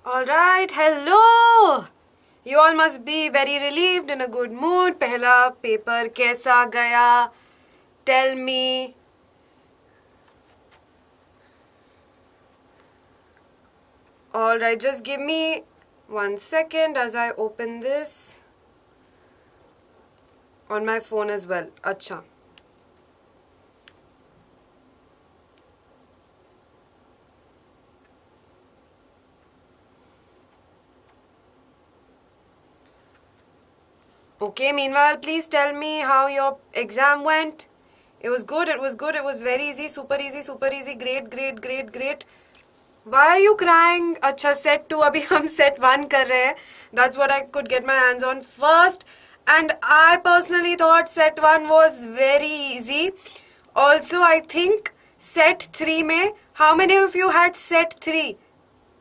Alright, hello! You all must be very relieved, in a good mood. पहला paper कैसा गया? Tell me. Alright, just give me 1 second as I open this on my phone as well. Acha. Okay, meanwhile, please tell me how your exam went. It was good, it was good, it was very easy, super easy, great. Why are you crying? Acha, set 2, abhi hum set 1 kar rahe hain. That's what I could get my hands on first. And I personally thought set 1 was very easy. Also, I think set 3 mein, how many of you had set 3?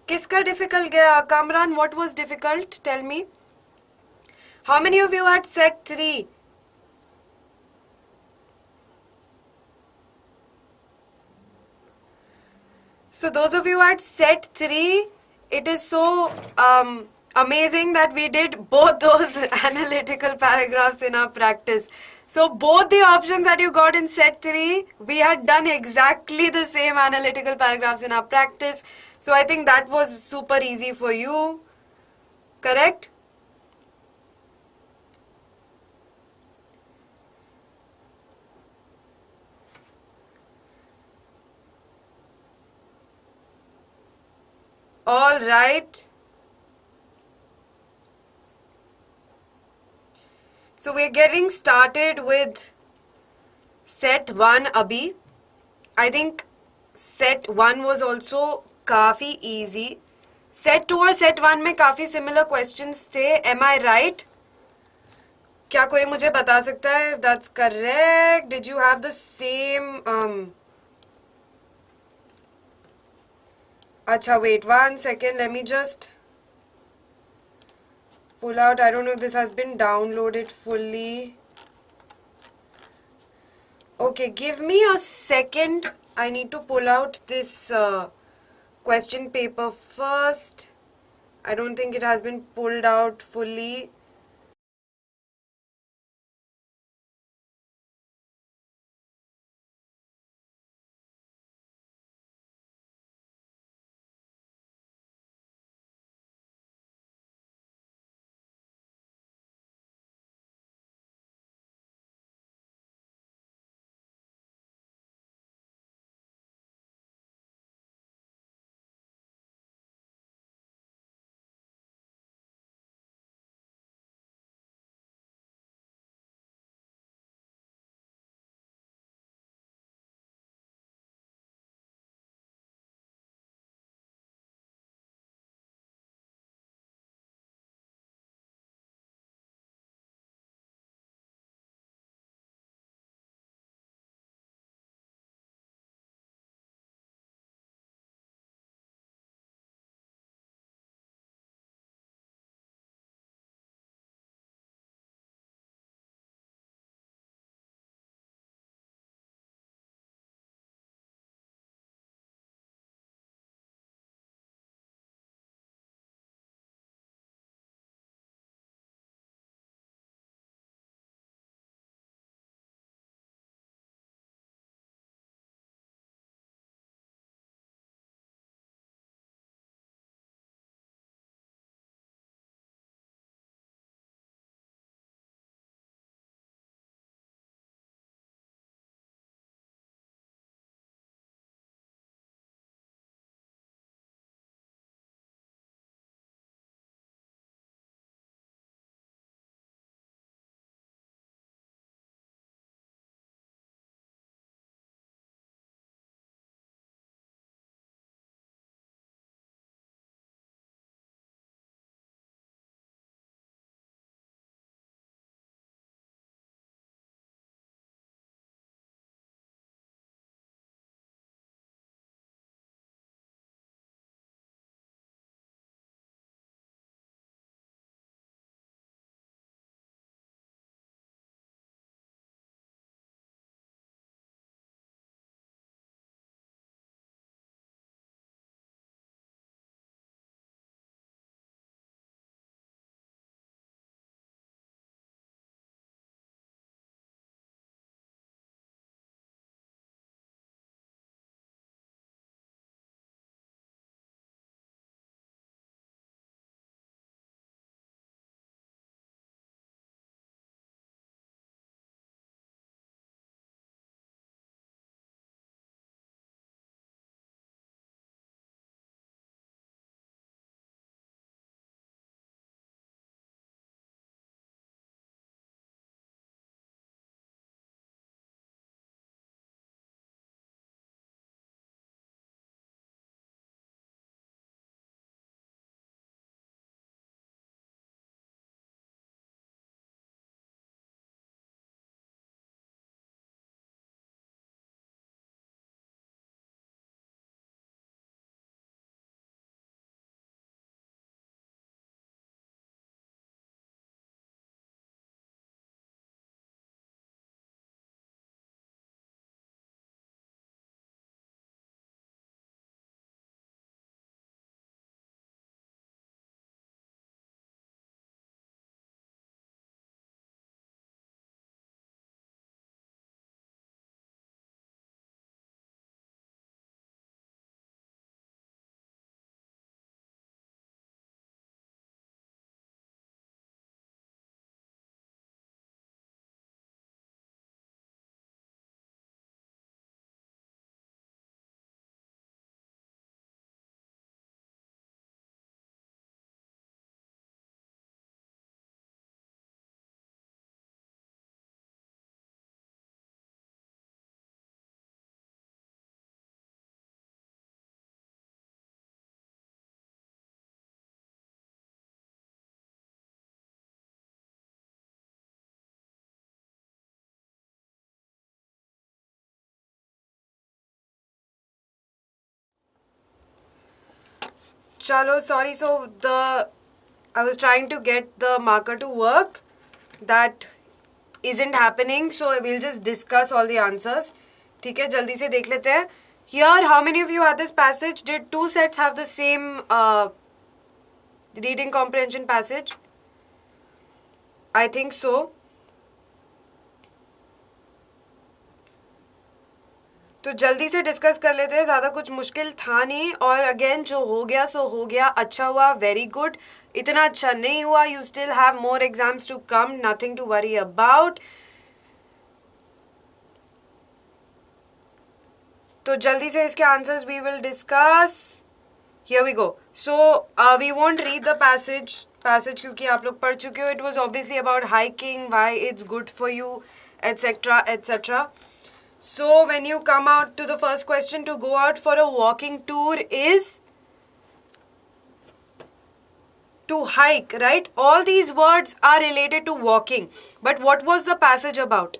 Kiska difficult gaya? Kamran, what was difficult? Tell me. How many of you had set 3? So those of you at set 3, it is so amazing that we did both those analytical paragraphs in our practice. So both the options that you got in set 3, we had done exactly the same analytical paragraphs in our practice. So I think that was super easy for you. Correct? All right. So we're getting started with set 1 abhi. I think set 1 was also काफी easy. Set 2 और set 1 में काफी similar questions थे. Am I right? क्या कोई मुझे बता सकता है? If that's correct. Did you have the same Acha, wait 1 second. Let me just pull out. I don't know if this has been downloaded fully. Okay, give me a second. I need to pull out this question paper first. I don't think it has been pulled out fully. Chalo, sorry. So I was trying to get the marker to work. That isn't happening. So we'll just discuss all the answers. ठीक है, जल्दी से देख लेते हैं. Here, how many of you had this passage? Did two sets have the same reading comprehension passage? I think so. तो जल्दी से डिस्कस कर लेते हैं. ज़्यादा कुछ मुश्किल था नहीं. और अगेन जो हो गया सो हो गया. अच्छा हुआ, वेरी गुड. इतना अच्छा नहीं हुआ, you still have more exams to come. Nothing to worry about. तो जल्दी से इसके answers we will discuss. Here we go. So we won't read the passage क्योंकि आप लोग पढ़ चुके हो. It was obviously about hiking, why it's good for you, etcetera etcetera. So when you come out to the first question, to go out for a walking tour is to hike, right? All these words are related to walking. But what was the passage about?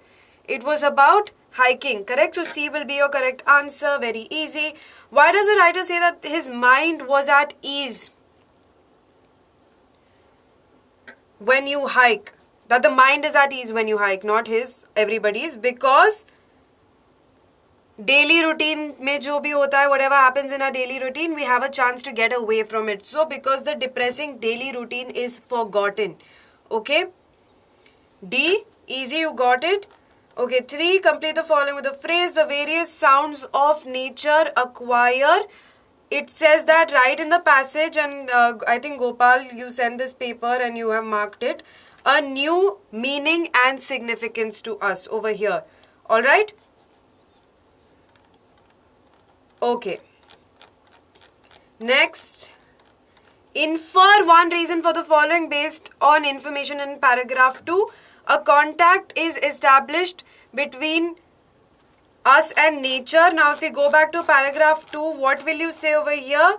It was about hiking, correct? So C will be your correct answer. Very easy. Why does the writer say that his mind was at ease when you hike? That the mind is at ease when you hike, not his, everybody's. Because daily routine में जो भी होता है, whatever happens in our daily routine, we have a chance to get away from it. So because the depressing daily routine is forgotten. Okay. D, easy, you got it. Okay. 3, complete the following with the phrase, the various sounds of nature acquire. It says that right in the passage, and I think Gopal, you sent this paper and you have marked it, a new meaning and significance to us over here. All right. Okay. Next, infer one reason for the following based on information in paragraph 2. A contact is established between us and nature. Now, if we go back to paragraph 2, what will you say over here?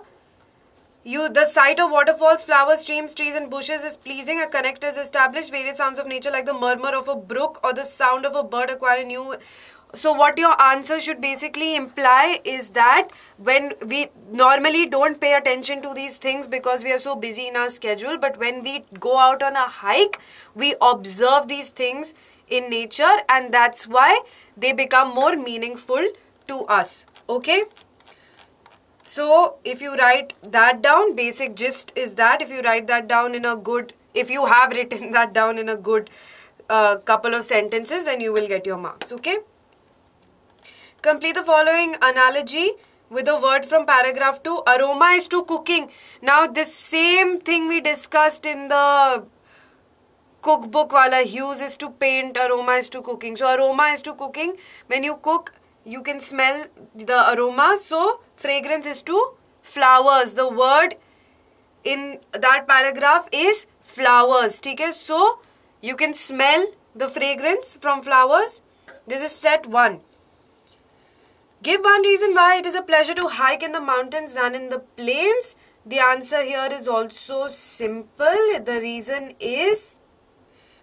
The sight of waterfalls, flowers, streams, trees and bushes is pleasing. A connect is established. Various sounds of nature like the murmur of a brook or the sound of a bird acquire a new. So what your answer should basically imply is that when we normally don't pay attention to these things because we are so busy in our schedule, but when we go out on a hike, we observe these things in nature, and that's why they become more meaningful to us. Okay? So if you write that down, basic gist is that if you write that down in a good, if you have written that down in a good couple of sentences, then you will get your marks. Okay? Complete the following analogy with a word from paragraph 2. Aroma is to cooking. Now this same thing we discussed in the cookbook wala. Hues is to paint, aroma is to cooking. So aroma is to cooking. When you cook, you can smell the aroma. So fragrance is to flowers. The word in that paragraph is flowers. Okay? So you can smell the fragrance from flowers. This is set 1. Give one reason why it is a pleasure to hike in the mountains than in the plains. The answer here is also simple. The reason is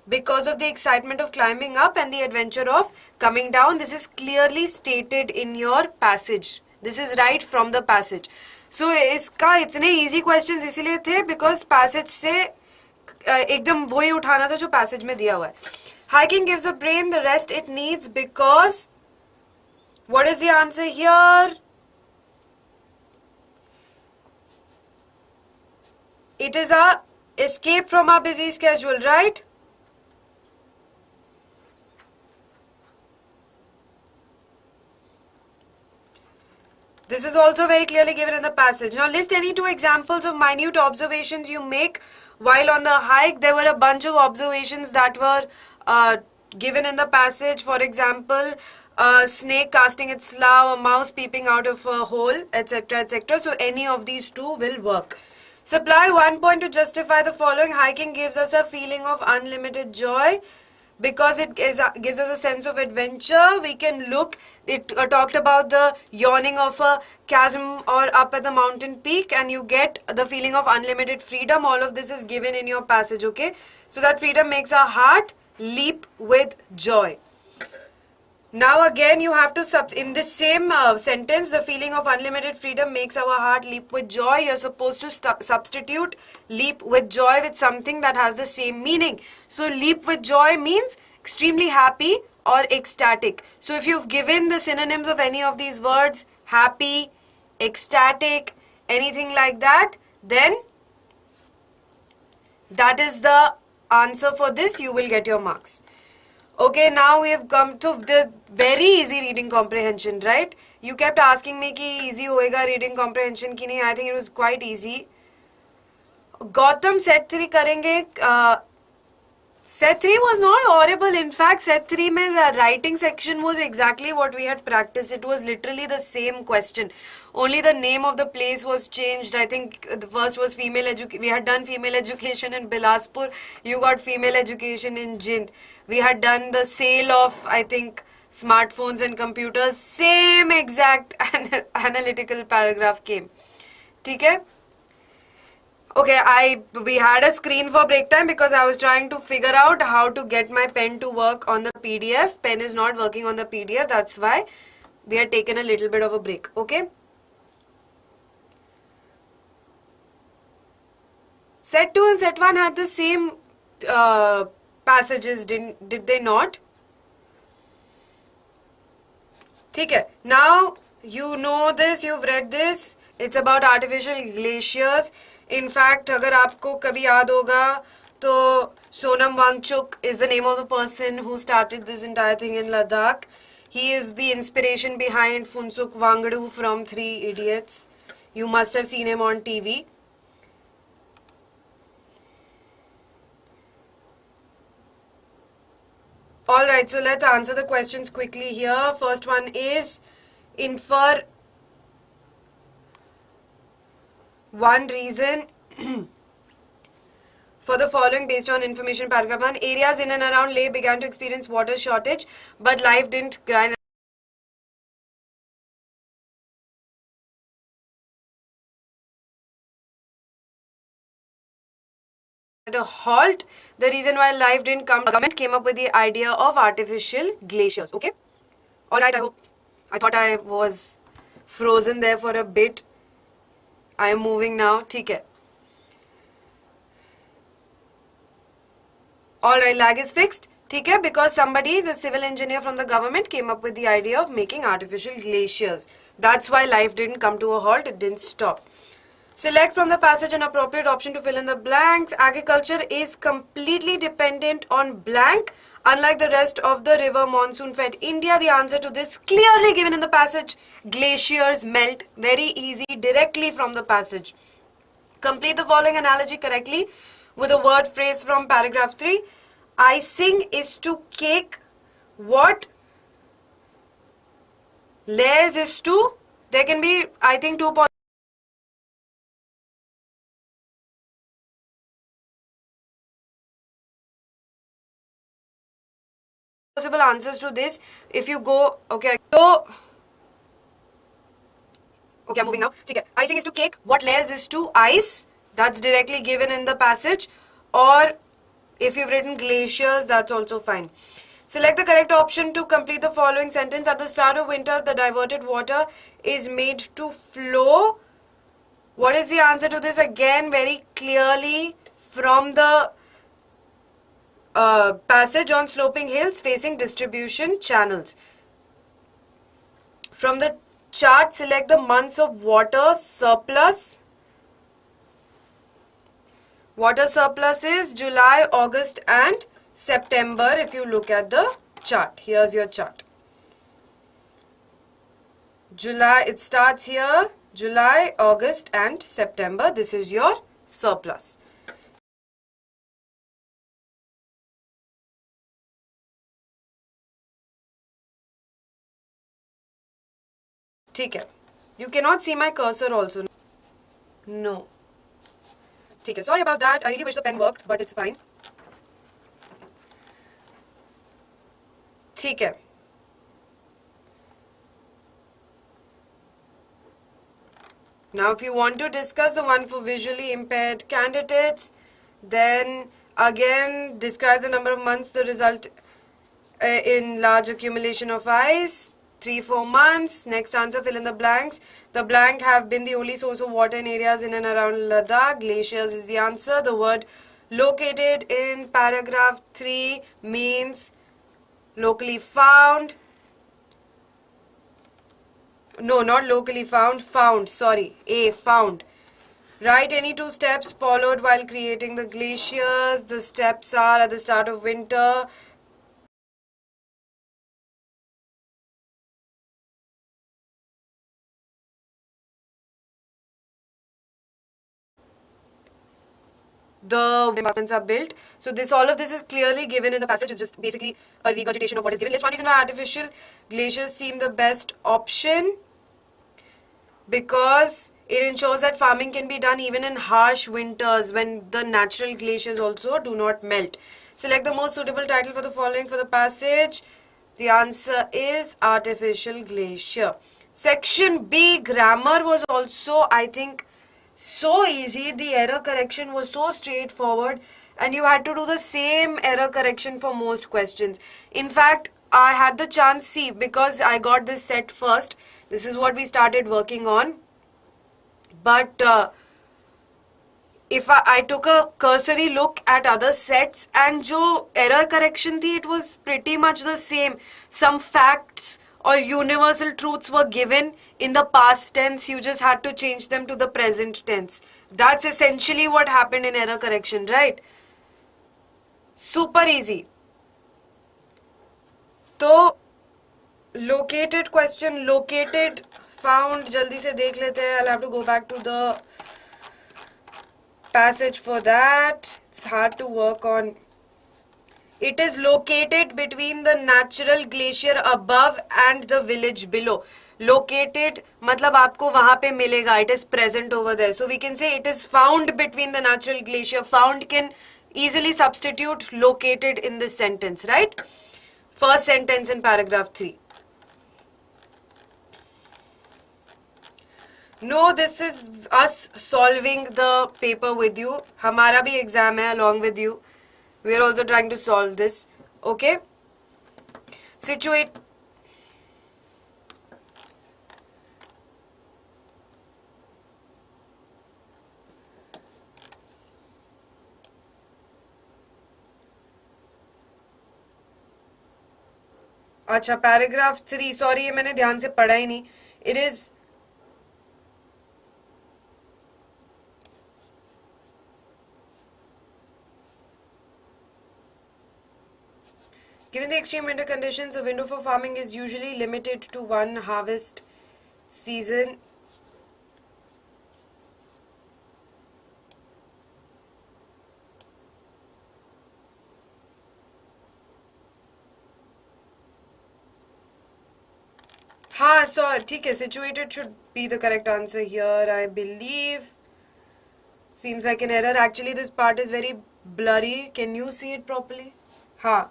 because of the excitement of climbing up and the adventure of coming down. This is clearly stated in your passage. This is right from the passage. So इसका इतने easy questions इसीलिए थे because passage से एकदम वही उठाना था जो passage में दिया हुआ है. Hiking gives the brain the rest it needs because. What is the answer here? It is a escape from our busy schedule, right? This is also very clearly given in the passage. Now list any 2 examples of minute observations you make while on the hike. There were a bunch of observations that were given in the passage. For example, a snake casting its slough, a mouse peeping out of a hole, etc., etc. So any of these 2 will work. Supply 1 point to justify the following. Hiking gives us a feeling of unlimited joy because it gives us a sense of adventure. We can look, it talked about the yawning of a chasm or up at the mountain peak, and you get the feeling of unlimited freedom. All of this is given in your passage, okay? So that freedom makes our heart leap with joy. Now again you have to in this same sentence, the feeling of unlimited freedom makes our heart leap with joy. You're supposed to substitute leap with joy with something that has the same meaning. So leap with joy means extremely happy or ecstatic. So if you've given the synonyms of any of these words, happy, ecstatic, anything like that, then that is the answer for this. You will get your marks. Okay, now we have come to the very easy reading comprehension, right? You kept asking me कि easy होएगा reading comprehension कि नहीं. I think it was quite easy. Gautam set 3 करेंगे. Set 3 was not horrible. In fact, set 3 mein the writing section was exactly what we had practiced. It was literally the same question. Only the name of the place was changed. I think the first was female education. We had done female education in Bilaspur. You got female education in Jind. We had done the sale of, I think, smartphones and computers. Same exact analytical paragraph came. ठीक है? Okay, we had a screen for break time because I was trying to figure out how to get my pen to work on the PDF. Pen is not working on the PDF. That's why we had taken a little bit of a break. Okay. Set 2 and set 1 had the same passages, did they not? Okay. Now you know this, you've read this. It's about artificial glaciers. In fact, अगर आपको कभी याद होगा तो Sonam Wangchuk is the name of the person who started this entire thing in Ladakh. He is the inspiration behind Phunsukh Wangdu from 3 Idiots. You must have seen him on TV. Alright, so let's answer the questions quickly here. First one is infer one reason for the following based on information. Paragraph 1. Areas in and around Leh began to experience water shortage, but life didn't grind at a halt. The reason why life didn't come, the government came up with the idea of artificial glaciers. Okay? Alright, I thought I was frozen there for a bit. I am moving now. ठीक है. Alright, lag is fixed. ठीक है, because somebody, the civil engineer from the government, came up with the idea of making artificial glaciers. That's why life didn't come to a halt. It didn't stop. Select from the passage an appropriate option to fill in the blanks. Agriculture is completely dependent on blank. Unlike the rest of the river monsoon-fed India, the answer to this clearly given in the passage. Glaciers melt. Very easy, directly from the passage. Complete the following analogy correctly with a word phrase from paragraph 3. Icing is to cake what layers is to. There can be, I think, 2 possible answers to this. If you go, okay, so okay, I'm moving now. Okay, icing is to cake, what layers is to ice. That's directly given in the passage. Or if you've written glaciers, that's also fine. Select the correct option to complete the following sentence. At the start of winter, the diverted water is made to flow. What is the answer to this? Again, very clearly from the passage on sloping hills facing distribution channels. From the chart, select the months of water surplus. Water surplus is July, August and September if you look at the chart. Here's your chart. July, it starts here. July, August and September. This is your surplus. ठीक है. You cannot see my cursor also. No. ठीक है. Sorry about that. I really wish the pen worked, but it's fine. ठीक है. Now, if you want to discuss the one for visually impaired candidates, then again describe the number of months the result in large accumulation of ice. 3-4 months. Next answer, fill in the blanks. The blank have been the only source of water in areas in and around Ladakh. Glaciers is the answer. The word located in paragraph 3 means locally found. No, not locally found. Found. Sorry. A. Found. Write any 2 steps followed while creating the glaciers. The steps are at the start of winter. The departments are built. So all of this is clearly given in the passage. It's just basically a regurgitation of what is given. List one reason why artificial glaciers seem the best option, because it ensures that farming can be done even in harsh winters when the natural glaciers also do not melt. Select the most suitable title for the following for the passage. The answer is artificial glacier. Section B, grammar was also, I think, so easy. The error correction was so straightforward and you had to do the same error correction for most questions. In fact, I had the chance, see, because I got this set first, this is what we started working on. But if I took a cursory look at other sets and jo error correction thi, it was pretty much the same. Some facts or universal truths were given in the past tense. You just had to change them to the present tense. That's essentially what happened in error correction, right? Super easy. So, located question, located, found, jaldi se dekh lete hain. I'll have to go back to the passage for that. It's hard to work on. It is located between the natural glacier above and the village below. Located मतलब आपको वहाँ पे मिलेगा. It is present over there. So we can say it is found between the natural glacier. Found can easily substitute located in this sentence, right? First sentence in paragraph 3. No, this is us solving the paper with you. हमारा भी exam है along with you. We are also trying to solve this. Okay? Situate. अच्छा, paragraph 3. Sorry, ये मैंने ध्यान से पढ़ा ही नहीं. It is given the extreme winter conditions, a window for farming is usually limited to one harvest season. हाँ, so ठीक है, situated should be the correct answer here, I believe. Seems like an error. Actually, this part is very blurry. Can you see it properly? हाँ.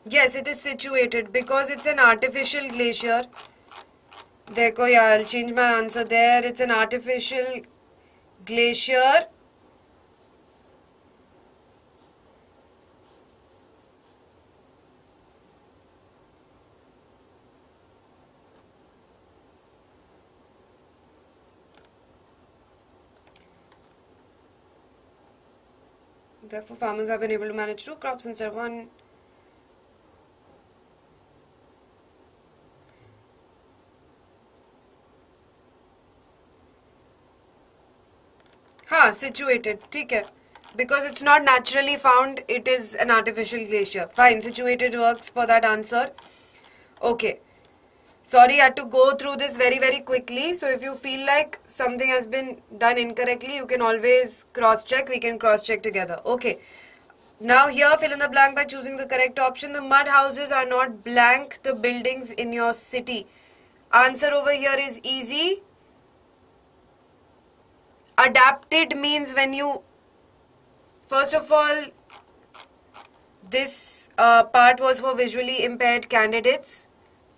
Yes, it is situated because it's an artificial glacier. Dekho, yeah, I'll change my answer there. It's an artificial glacier. Therefore, farmers have been able to manage 2 crops instead of 1. हाँ, situated, ठीक है. Because it's not naturally found, it is an artificial glacier. Fine, situated works for that answer. Okay. Sorry, I had to go through this very, very quickly. So if you feel like something has been done incorrectly, you can always cross-check. We can cross-check together. Okay. Now here, fill in the blank by choosing the correct option. The mud houses are not blank, the buildings in your city. Answer over here is easy. Adapted means when you, first of all, this part was for visually impaired candidates.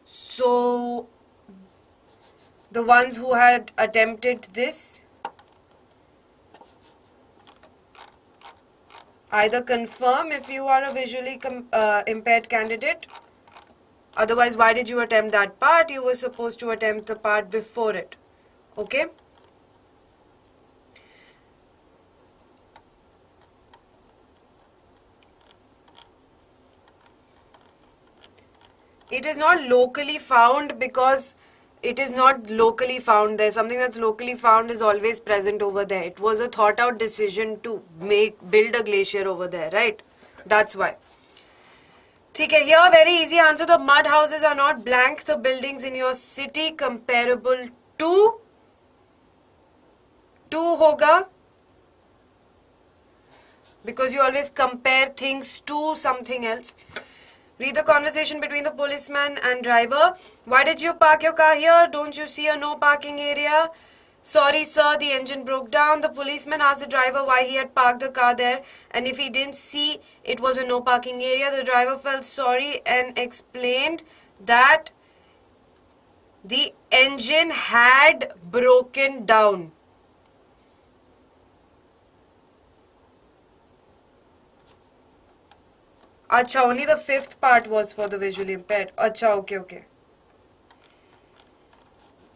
So The ones who had attempted this, either confirm if you are a visually impaired candidate. Otherwise, why did you attempt that part? You were supposed to attempt the part before it. Okay? It is not locally found because it is not locally found there. Something that's locally found is always present over there. It was a thought out decision to build a glacier over there, right? That's why. Okay, here very easy answer. The mud houses are not blank. The buildings in your city comparable to hoga, because you always compare things to something else. Read the conversation between the policeman and driver. Why did you park your car here? Don't you see a no parking area? Sorry sir, the engine broke down. The policeman asked the driver why he had parked the car there, and if he didn't see it was a no parking area. The driver felt sorry and explained that the engine had broken down. Acha, only the fifth part was for the visually impaired. Acha, okay.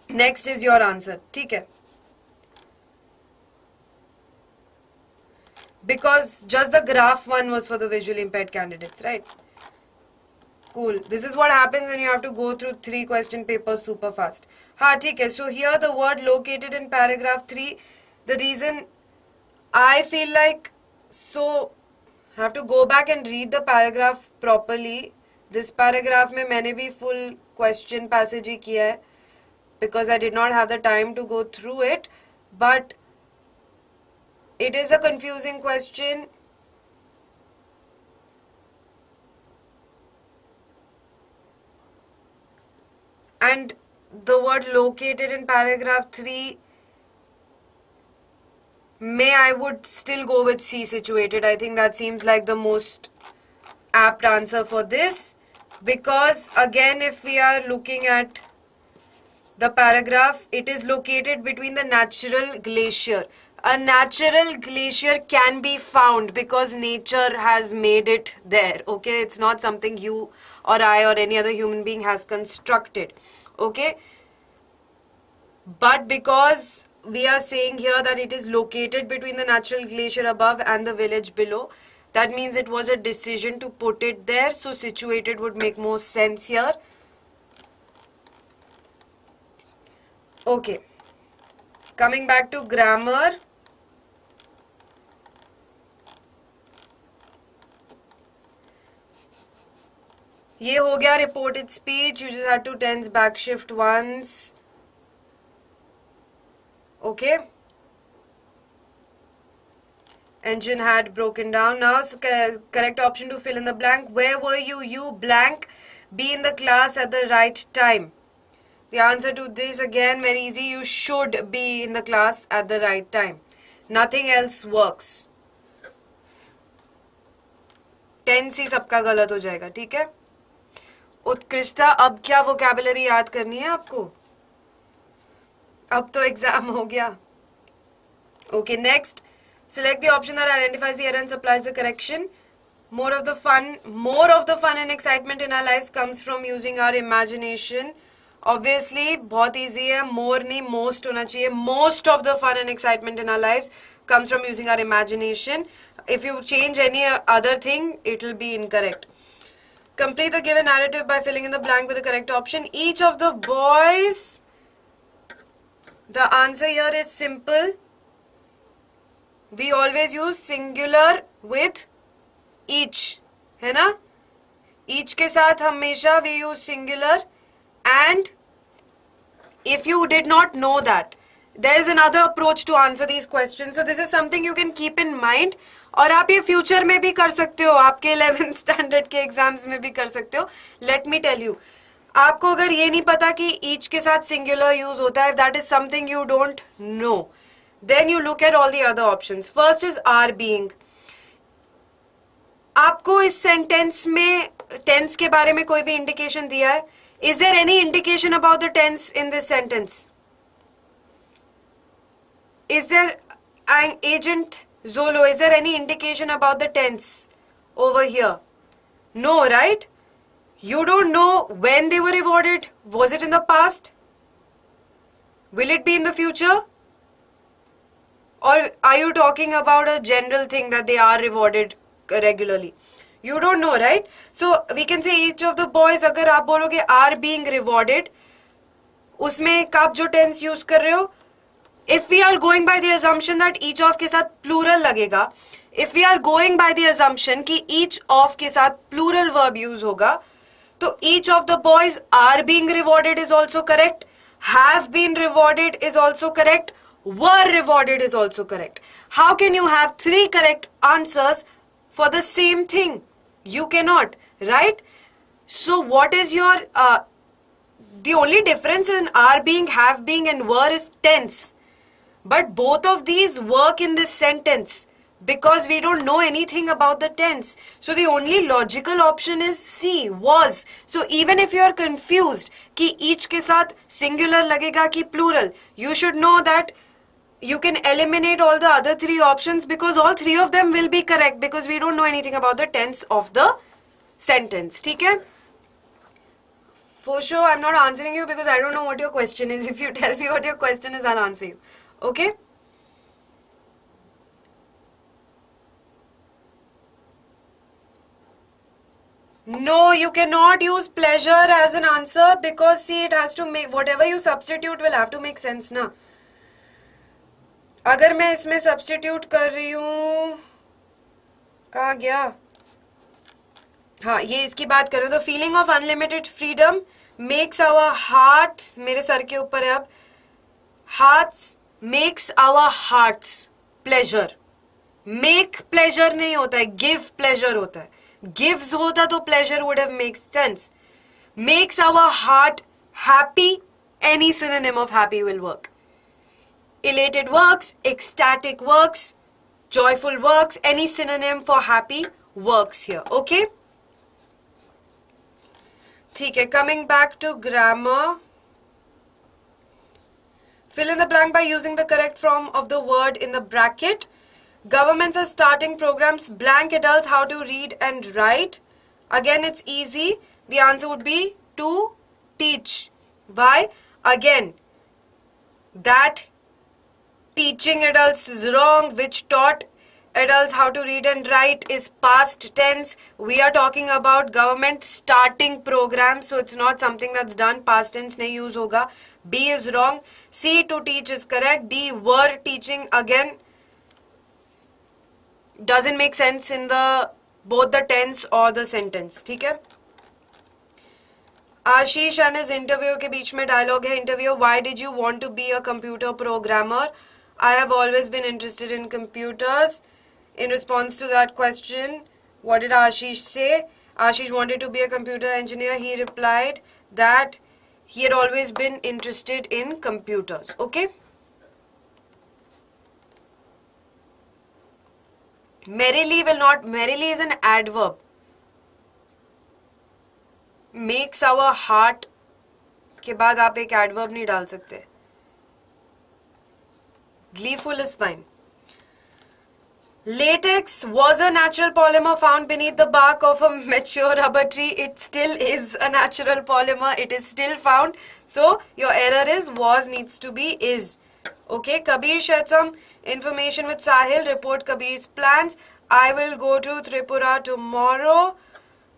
Next is your answer. ठीक है. Because just the graph one was for the visually impaired candidates, right? Cool. This is what happens when you have to go through 3 question papers super fast. हाँ ठीक है. So here the word located in paragraph 3. The reason I feel like so have to go back and read the paragraph properly. This paragraph में मैंने भी full question passage ही किया है because I did not have the time to go through it, but it is a confusing question. And the word located in paragraph 3, I would still go with C, situated. I think that seems like the most apt answer for this, because again, if we are looking at the paragraph, it is located between the natural glacier. A natural glacier can be found because nature has made it there. Okay, it's not something you or I or any other human being has constructed. Okay, but because we are saying here that it is located between the natural glacier above and the village below, that means it was a decision to put it there. So situated would make more sense here. Okay, coming back to grammar. ये हो गया reported speech. You just had to tense back shift once. Okay. Engine had broken down. Now correct option to fill in the blank. Where were you? You blank. Be in the class at the right time. The answer to this again very easy. You should be in the class at the right time. Nothing else works. Tense ही सबका गलत हो जाएगा. ठीक है? उत्कृष्टा, अब क्या vocabulary याद करनी है आपको? अब तो एग्जाम हो गया. Okay, next. Select the option that identifies the error and supplies the correction. More of the fun and excitement in our lives comes from using our imagination. Obviously, बहुत easy है. More नहीं, most होना चाहिए. Most of the fun and excitement in our lives comes from using our imagination. If you change any other thing, it will be incorrect. Complete the given narrative by filling in the blank with the correct option. Each of the boys. The answer here is simple. We always use singular with each. है ना? Each के साथ हमेशा we use singular. And if you did not know that, there is another approach to answer these questions. So this is something you can keep in mind. और आप ये future में भी कर सकते हो, आपके 11th स्टैंडर्ड के एग्जाम्स में भी कर सकते हो. लेट मी टेल यू, आपको अगर ये नहीं पता कि ईच के साथ सिंगुलर यूज होता है, that is something you don't know, then you look at all the other options. First is are being. आपको इस सेंटेंस में टेंस के बारे में कोई भी इंडिकेशन दिया है? Is there any indication about the tense in this sentence? Is there an agent Zolo? Is there any indication about the tense over here? No, right? You don't know when they were rewarded. Was it in the past? Will it be in the future? Or are you talking about a general thing that they are rewarded regularly? You don't know, right? So we can say each of the boys, अगर आप बोलोगे are being rewarded, उसमें कब जो tense use कर रहे हो? If we are going by the assumption that each of के साथ plural लगेगा, if we are going by the assumption कि each of के साथ plural verb use होगा, तो each of the boys are being rewarded is also correct, have been rewarded is also correct, were rewarded is also correct. How can you have 3 correct answers for the same thing? You cannot, right? So what is your, the only difference in are being, have been and were is tense. But both of these work in this sentence because we don't know anything about the tense. So the only logical option is C, was. So even if you are confused कि each के साथ singular लगेगा कि plural, you should know that you can eliminate all the other 3 options because all 3 of them will be correct because we don't know anything about the tense of the sentence. ठीक है? For sure, I'm not answering you because I don't know what your question is. If you tell me what your question is, I'll answer you. Okay? No, you cannot use pleasure as an answer because see, it has to make, whatever you substitute will have to make sense ना. अगर मैं इसमें substitute कर रही हूँ, कहाँ गया? हाँ, ये इसकी बात करो. The feeling of unlimited freedom makes our heart, मेरे सर के ऊपर है अब, hearts, makes our hearts pleasure. Make pleasure नहीं होता है, give pleasure होता है. Gives होता तो pleasure would have made sense. Makes our heart happy, any synonym of happy will work. Elated works, ecstatic works, joyful works, any synonym for happy works here. Okay? ठीक है, coming back to grammar. Fill in the blank by using the correct form of the word in the bracket. Governments are starting programs, blank adults how to read and write. Again, it's easy. The answer would be to teach. Why? Again, that teaching adults is wrong, which taught adults how to read and write is past tense. We are talking about government starting programs, so it's not something that's done. Past tense nahi use hoga. B is wrong. C, to teach is correct. D, were teaching, again doesn't make sense in the both the tense or the sentence. ठीक है? आशीष and his interview के बीच में dialogue है. Interview, why did you want to be a computer programmer? I have always been interested in computers. In response to that question, what did Ashish say? Ashish wanted to be a computer engineer. He replied that he had always been interested in computers. Okay? Merrily will not, merrily is an adverb. Makes our heart के बाद आप एक adverb नहीं डाल सकते. Gleeful is fine. Latex was a natural polymer found beneath the bark of a mature rubber tree. It still is a natural polymer. It is still found. So your error is was needs to be is. Okay, Kabir shared some information with Sahil. Report Kabir's plans. I will go to Tripura tomorrow.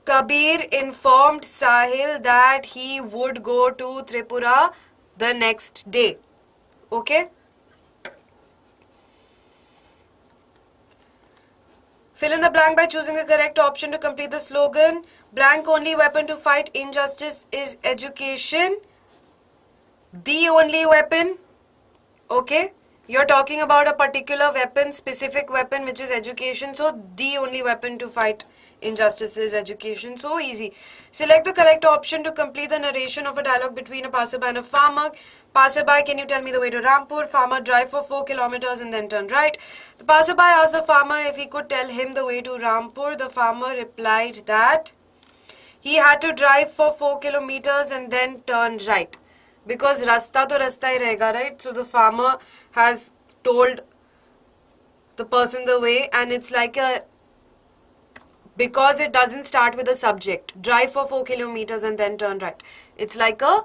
Kabir informed Sahil that he would go to Tripura the next day. Okay? Fill in the blank by choosing the correct option to complete the slogan. Blank, only weapon to fight injustice is education. The only weapon. Okay? You're talking about a particular weapon, specific weapon, which is education. So, the only weapon to fight injustice is education. So easy. Select the correct option to complete the narration of a dialogue between a passerby and a farmer. Passerby, can you tell me the way to Rampur? Farmer, drive for 4 kilometers and then turn right. The passerby asked the farmer if he could tell him the way to Rampur. The farmer replied that he had to drive for 4 kilometers and then turn right. Because rasta to rasta hi rahega, right? So the farmer has told the person the way, and it's like because it doesn't start with a subject, drive for 4 kilometers and then turn right. It's like a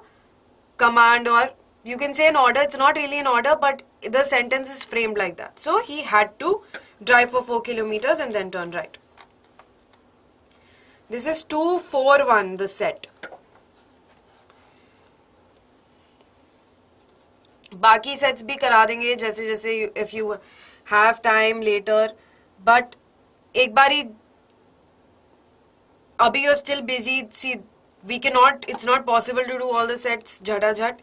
command, or you can say an order. It's not really an order, but the sentence is framed like that. So he had to drive for 4 kilometers and then turn right. This is 2-4-1, the set. बाकी sets भी करा देंगे जैसे जैसे if you have time later, but एक बारी abhi you're still busy. See, we cannot, it's not possible to do all the sets jhata jhat.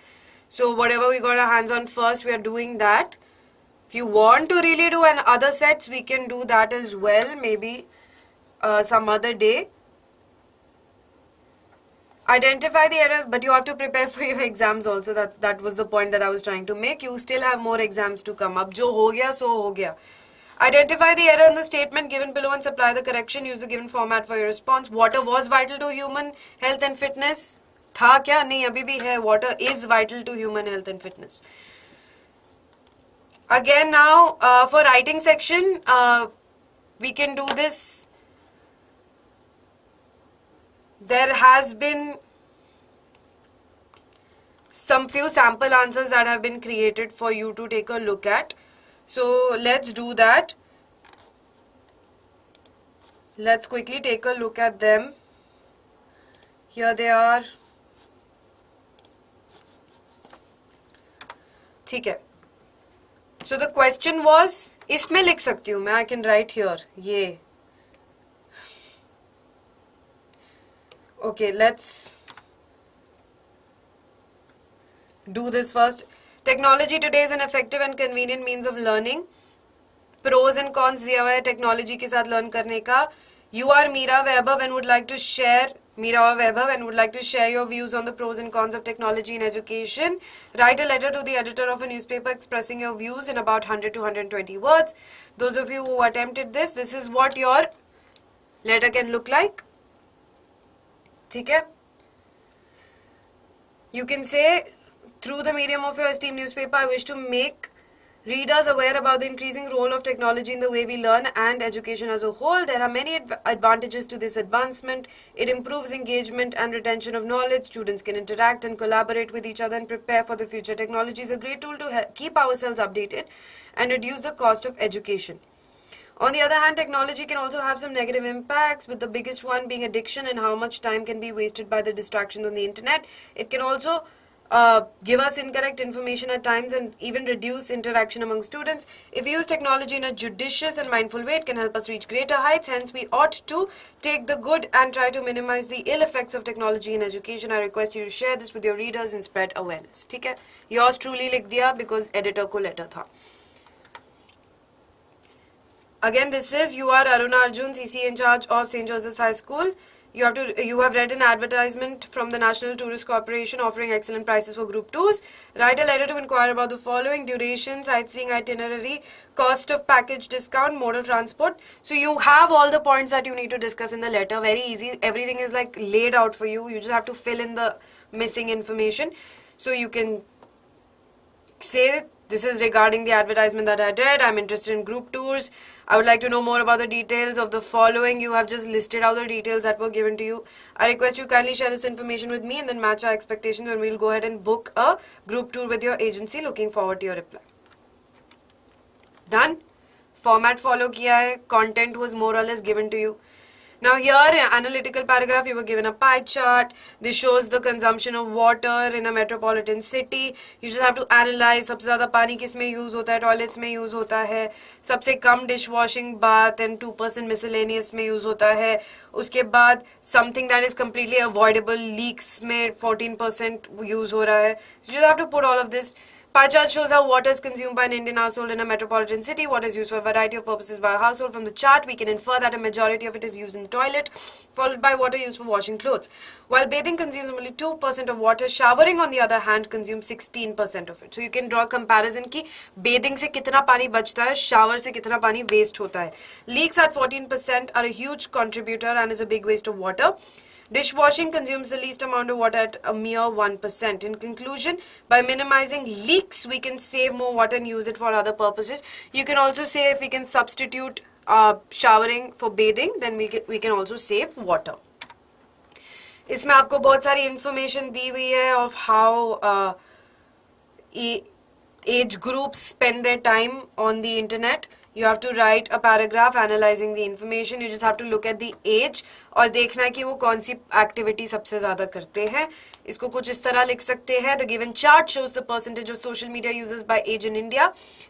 So whatever we got our hands on first, we are doing that. If you want to really do other sets, we can do that as well, maybe some other day. Identify the error, but you have to prepare for your exams also. That was the point that I was trying to make. You still have more exams to come up. Jo ho gaya, so ho gaya. Identify the error in the statement given below and supply the correction. Use the given format for your response. Water was vital to human health and fitness. Tha kya? Nahi, abhi bhi hai. Water is vital to human health and fitness. Again now, for writing section, we can do this. There has been some few sample answers that have been created for you to take a look at. So let's do that. Let's quickly take a look at them. Here they are. ठीक है. So the question was, इसमें लिख सकती हूँ मैं, I can write here, ये. Okay, let's do this first. Technology today is an effective and convenient means of learning. Pros and cons दिया हुआ है technology के साथ learn करने का. You are Meera Vaibhav and would like to share your views on the pros and cons of technology in education. Write a letter to the editor of a newspaper expressing your views in about 100 to 120 words. Those of you who attempted this is what your letter can look like. ठीक है? You can say, through the medium of your esteemed newspaper, I wish to make readers aware about the increasing role of technology in the way we learn and education as a whole. There are many advantages to this advancement. It improves engagement and retention of knowledge. Students can interact and collaborate with each other and prepare for the future. Technology is a great tool to keep ourselves updated and reduce the cost of education. On the other hand, technology can also have some negative impacts, with the biggest one being addiction and how much time can be wasted by the distractions on the internet. It can also give us incorrect information at times and even reduce interaction among students. If we use technology in a judicious and mindful way, it can help us reach greater heights. Hence, we ought to take the good and try to minimize the ill effects of technology in education. I request you to share this with your readers and spread awareness. ठीक है? Yours truly लिख दिया because editor को letter था. Again, this is, you are Aruna Arjun, CC in charge of St. Joseph's High School. You have read an advertisement from the National Tourist Corporation offering excellent prices for Group 2s. Write a letter to inquire about the following: duration, sightseeing itinerary, cost of package discount, mode of transport. So you have all the points that you need to discuss in the letter. Very easy. Everything is like laid out for you. You just have to fill in the missing information. So you can say, this is regarding the advertisement that I read. I'm interested in group tours. I would like to know more about the details of the following. You have just listed out the details that were given to you. I request you kindly share this information with me and then match our expectations, and we'll go ahead and book a group tour with your agency. Looking forward to your reply. Done? Format follow kiya hai. Content was more or less given to you. Now here, analytical paragraph, you were given a pie chart. This shows the consumption of water in a metropolitan city. You just have to analyze, सबसे ज़्यादा पानी किस में use होता है, toilets में use होता है, सबसे कम dishwashing, bath and 2% miscellaneous में use होता है. उसके बाद something that is completely avoidable, leaks में 14% use हो रहा है. So you just have to put all of this. Pie chart shows how water is consumed by an Indian household in a metropolitan city. What is used for a variety of purposes by a household. From the chart, we can infer that a majority of it is used in the toilet, followed by water used for washing clothes. While bathing consumes only 2% of water, showering on the other hand consumes 16% of it. So you can draw a comparison कि bathing से कितना पानी बचता है, shower से कितना पानी waste होता है. Leaks at 14% are a huge contributor and is a big waste of water. Dishwashing consumes the least amount of water at a mere 1%. In conclusion, by minimizing leaks, we can save more water and use it for other purposes. You can also say if we can substitute showering for bathing, then we can also save water. इसमें आपको बहुत सारी information दी हुई है of how age groups spend their time on the internet. You have to write a paragraph analyzing the information. You just have to look at the age और देखना है कि वो कौन सी activity सबसे ज़्यादा करते हैं. इसको कुछ इस तरह लिख सकते हैं. The given chart shows the percentage of social media users by age in India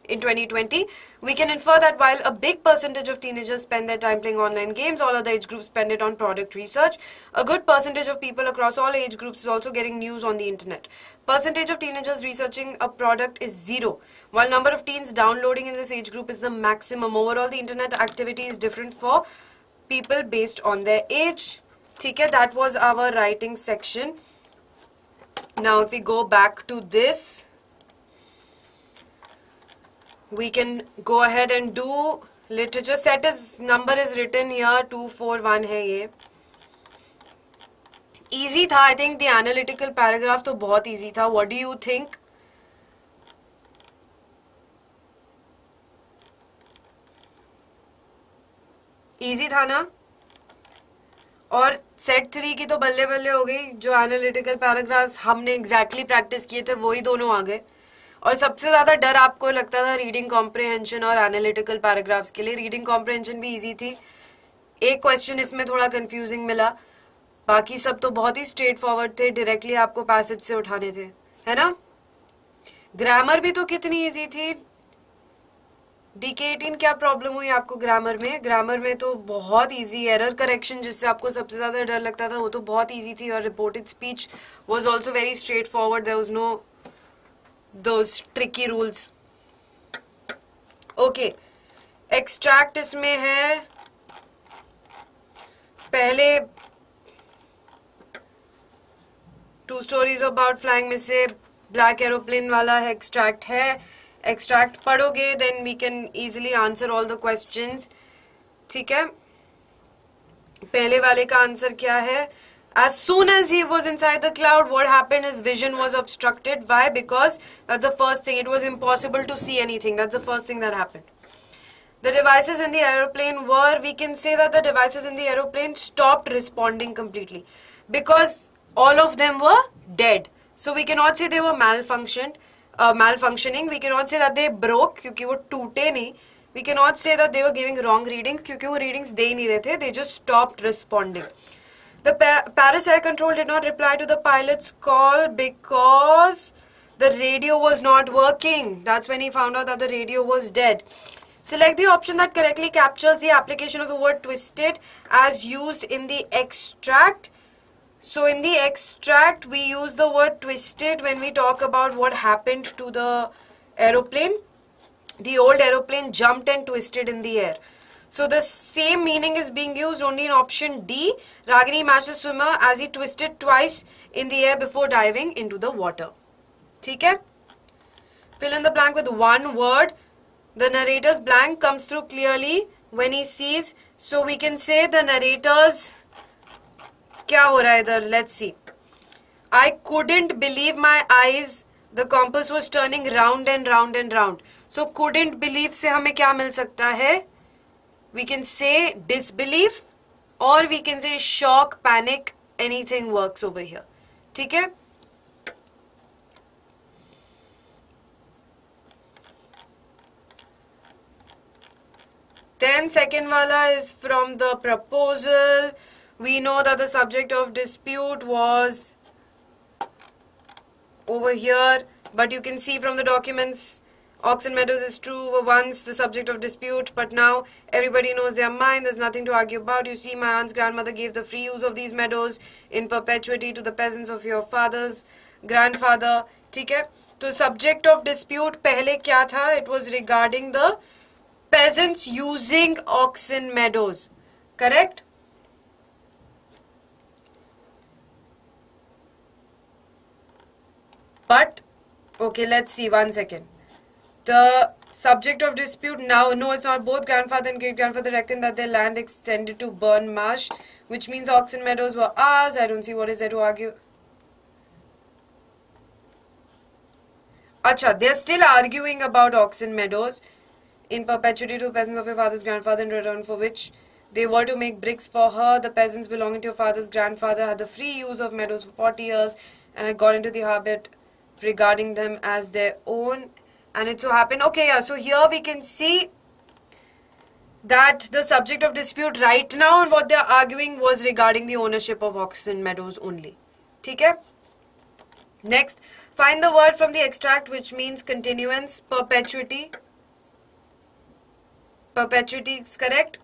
in 2020. We can infer that while a big percentage of teenagers spend their time playing online games, all other age groups spend it on product research. A good percentage of people across all age groups is also getting news on the internet. Percentage of teenagers researching a product is 0, while number of teens downloading in this age group is the maximum. Overall, the internet activity is different for people based on their age. Okay, that was our writing section. Now, if we go back to this, we can go ahead and do literature. Set is number is written here, 241 है ये. Easy था, I think the analytical paragraph तो बहुत easy था. What do you think? Easy था ना? और set 3 की तो बल्ले बल्ले हो गई. जो एनालिटिकल पैराग्राफ्स हमने एग्जैक्टली प्रैक्टिस किए थे वही दोनों आ गए. और सबसे ज़्यादा डर आपको लगता था रीडिंग कॉम्प्रिहेंशन और एनालिटिकल पैराग्राफ्स के लिए. रीडिंग कॉम्प्रिहेंशन भी इजी थी. एक क्वेश्चन इसमें थोड़ा कंफ्यूजिंग मिला, बाकी सब तो बहुत ही स्ट्रेट फॉरवर्ड थे. डायरेक्टली आपको पैसेज से उठाने थे, है ना. ग्रामर भी तो कितनी इजी थी. DK18 क्या प्रॉब्लम हुई आपको ग्रामर में? ग्रामर में तो बहुत इजी. एरर करेक्शन जिससे आपको सबसे ज़्यादा डर लगता था वो तो बहुत इजी थी. और reported speech was also very straight forward. There was no those tricky rules. Okay, extract इसमें है. पहले 2 stories about flying में से ब्लैक एरोप्लेन वाला है एक्सट्रैक्ट है. एक्सट्रैक्ट पढ़ोगे then we can easily answer all the questions. ठीक है, पहले वाले का आंसर क्या है? As soon as he was inside the cloud, what happened? His vision was obstructed. Why? Because that's the first thing. It was impossible to see anything. That's the first thing that happened. The devices in the aeroplane were, we can say that the devices in the aeroplane stopped responding completely because all of them were dead. So we cannot say they were malfunctioning. We cannot say that they broke क्योंकि वो टूटे नहीं. We cannot say that they were giving wrong readings क्योंकि वो readings दे ही नहीं रहे थे. They just stopped responding. The Paris Air Control did not reply to the pilot's call because the radio was not working. That's when he found out that the radio was dead. Select the option that correctly captures the application of the word twisted as used in the extract. So in the extract, we use the word twisted when we talk about what happened to the aeroplane. The old aeroplane jumped and twisted in the air. So the same meaning is being used only in option D. Ragini matched the swimmer as he twisted twice in the air before diving into the water. ठीक है? Fill in the blank with one word. The narrator's blank comes through clearly when he sees. So we can say the narrator's क्या हो रहा है इधर? Let's see. I couldn't believe my eyes. The compass was turning round and round and round. So couldn't believe से हमें क्या मिल सकता है? We can say disbelief or we can say shock, panic. Anything works over here. ठीक है? Then second wala is from the proposal. We know that the subject of dispute was over here, but you can see from the documents, Oxen Meadows is true, were once the subject of dispute, but now everybody knows their mind, there's nothing to argue about. You see, my aunt's grandmother gave the free use of these meadows in perpetuity to the peasants of your father's grandfather. ठीक है? तो subject of dispute पहले क्या था? It was regarding the peasants using Oxen Meadows. Correct? But, okay, let's see, one second. The Subject of dispute now. No, it's not. Both grandfather and great grandfather reckon that their land extended to burn marsh, which means Oxen Meadows were ours. I don't see what is there to argue. Acha, they're still arguing about Oxen Meadows in perpetuity to the peasants of your father's grandfather, in return for which they were to make bricks for her. The peasants belonging to your father's grandfather had the free use of meadows for 40 years and had gone into the habit of regarding them as their own. And it so happened, okay, yeah, so here we can see that the subject of dispute right now and what they are arguing was regarding the ownership of Oxen Meadows only. Okay? Next, find the word from the extract which means continuance, perpetuity. Perpetuity is correct.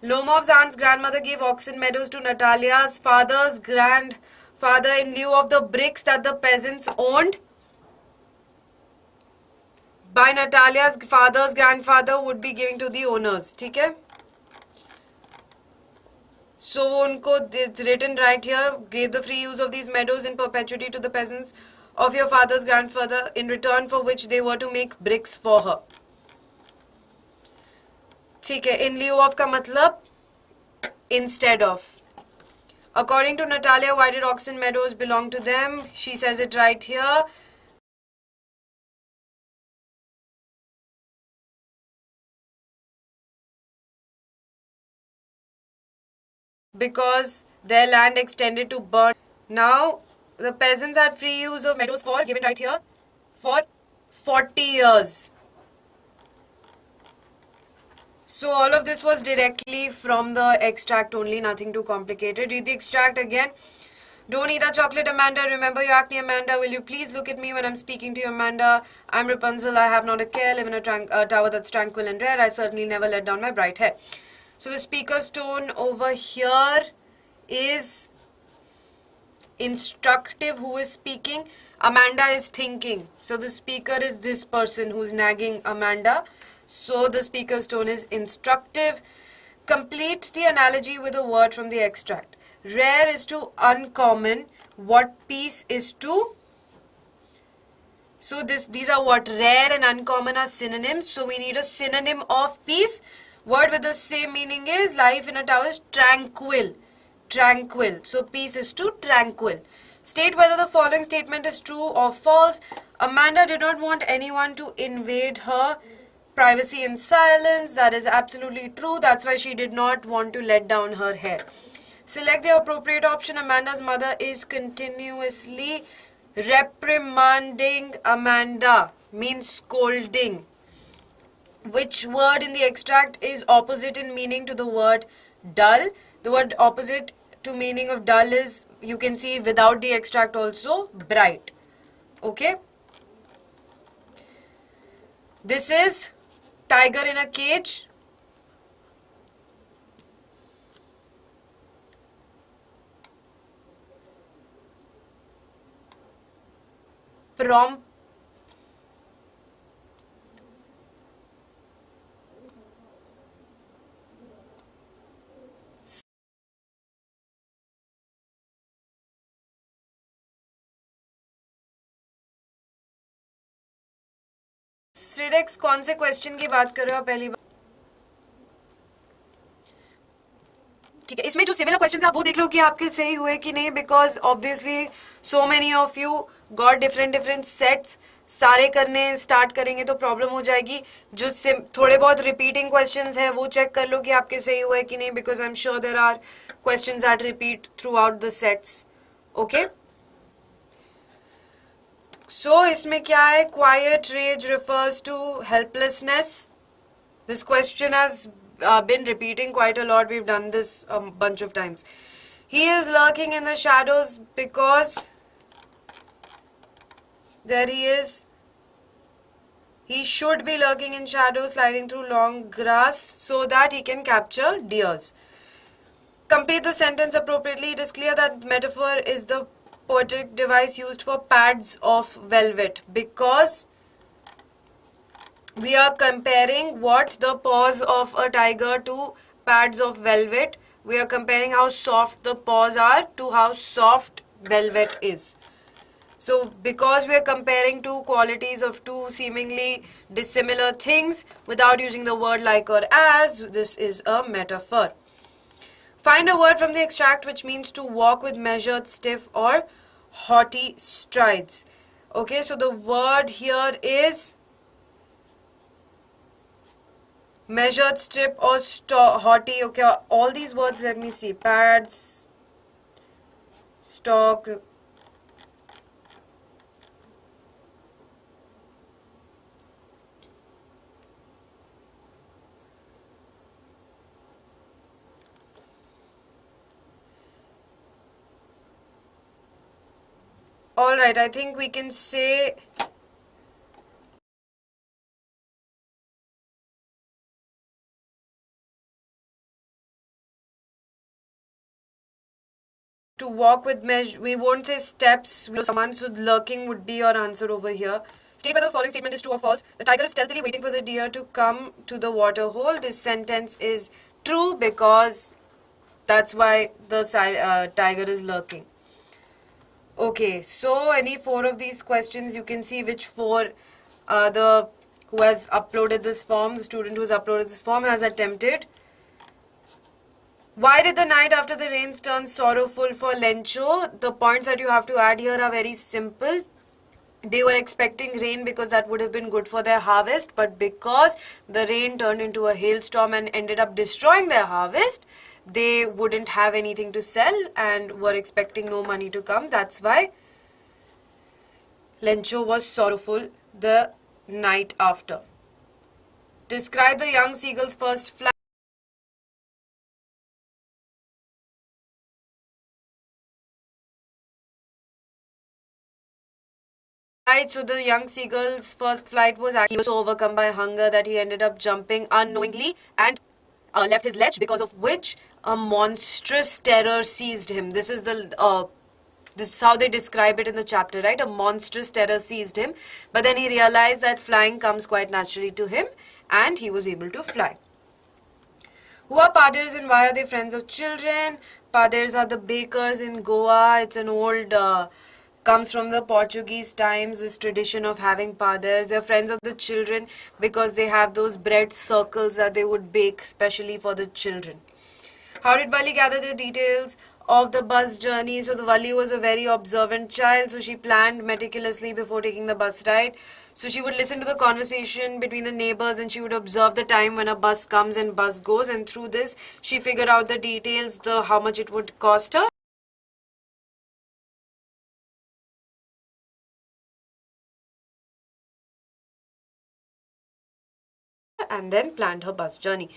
Lomov's aunt's grandmother gave Oxen Meadows to Natalia's father's grandfather in lieu of the bricks that the peasants owned. By Natalia's father's grandfather would be giving to the owners. ठीक है? So उनको it's written right here, gave the free use of these meadows in perpetuity to the peasants of your father's grandfather, in return for which they were to make bricks for her. ठीक है? In lieu of का मतलब instead of. According to Natalia, why did Oxen Meadows belong to them? She says it right here. Because their land extended to burn. Now, the peasants had free use of meadows for, given right here, for 40 years. So, all of this was directly from the extract only, nothing too complicated. Read the extract again. Don't eat that chocolate, Amanda. Remember your acne, Amanda. Will you please look at me when I'm speaking to you, Amanda? I'm Rapunzel. I have not a care. Live in a tower that's tranquil and rare. I certainly never let down my bright hair. So the speaker's tone over here is instructive. Who is speaking? Amanda is thinking. So the speaker is this person who's nagging Amanda. So the speaker's tone is instructive. Complete the analogy with a word from the extract. Rare is to uncommon. What piece is to? So these are what? Rare and uncommon are synonyms. So we need a synonym of peace. Word with the same meaning is life in a tower is tranquil. Tranquil. So peace is to tranquil. State whether the following statement is true or false. Amanda did not want anyone to invade her privacy and silence. That is absolutely true. That's why she did not want to let down her hair. Select the appropriate option. Amanda's mother is continuously reprimanding Amanda. Means scolding. Which word in the extract is opposite in meaning to the word dull? The word opposite to meaning of dull is, you can see without the extract also, bright. Okay? This is tiger in a cage. Prompt. सिडेक्स कौन से question की बात कर रहे हो पहली बार? ठीक है, इसमें जो सिमिलर क्वेश्चंस आप वो देख लो कि आपके सही हुए कि नहीं, because obviously so many of you got different sets. सारे करने स्टार्ट करेंगे तो प्रॉब्लम हो जाएगी. जो थोड़े बहुत रिपीटिंग क्वेश्चंस हैं वो चेक कर लो कि आपके सही हुए कि नहीं, because I am sure there are questions that repeat throughout the sets. Okay, so इसमें क्या है? Quiet rage refers to helplessness. This question has been repeating quite a lot. We've done this a bunch of times. He is lurking in the shadows because there he is. He should be lurking in shadows, sliding through long grass so that he can capture deers. Complete the sentence appropriately. It is clear that metaphor is the poetic device used for pads of velvet, because we are comparing what? The paws of a tiger to pads of velvet. We are comparing how soft the paws are to how soft velvet is. So because we are comparing two qualities of two seemingly dissimilar things without using the word like or as, this is a metaphor. Find a word from the extract which means to walk with measured, stiff or haughty strides. Okay, so the word here is measured, stiff or haughty. Okay, all these words, let me see. Pads, stock. Alright, I think we can say to walk with measure. We won't say steps. We know someone, so lurking would be your answer over here. State whether the following statement is true or false. The tiger is stealthily waiting for the deer to come to the water hole. This sentence is true because that's why the tiger is lurking. Okay, so any four of these questions, you can see which four who has uploaded this form, the student who has uploaded this form has attempted. Why did the night after the rains turn sorrowful for Lencho? The points that you have to add here are very simple. They were expecting rain because that would have been good for their harvest, but because the rain turned into a hailstorm and ended up destroying their harvest, they wouldn't have anything to sell and were expecting no money to come. That's why Lencho was sorrowful the night after. Describe the young seagull's first flight. So the young seagull's first flight was actually so overcome by hunger that he ended up jumping unknowingly and left his ledge, because of which a monstrous terror seized him. This is how they describe it in the chapter, right? A monstrous terror seized him, but then he realized that flying comes quite naturally to him and he was able to fly. Who are Paders and why are they friends of children? Paders are the bakers in Goa. It's an old comes from the Portuguese times, this tradition of having paders. They're friends of the children because they have those bread circles that they would bake specially for the children. How did Vali gather the details of the bus journey? So the Vali was a very observant child, so she planned meticulously before taking the bus ride. So she would listen to the conversation between the neighbors and she would observe the time when a bus comes and bus goes, and through this she figured out the details, how much it would cost her. And then planned her bus journey.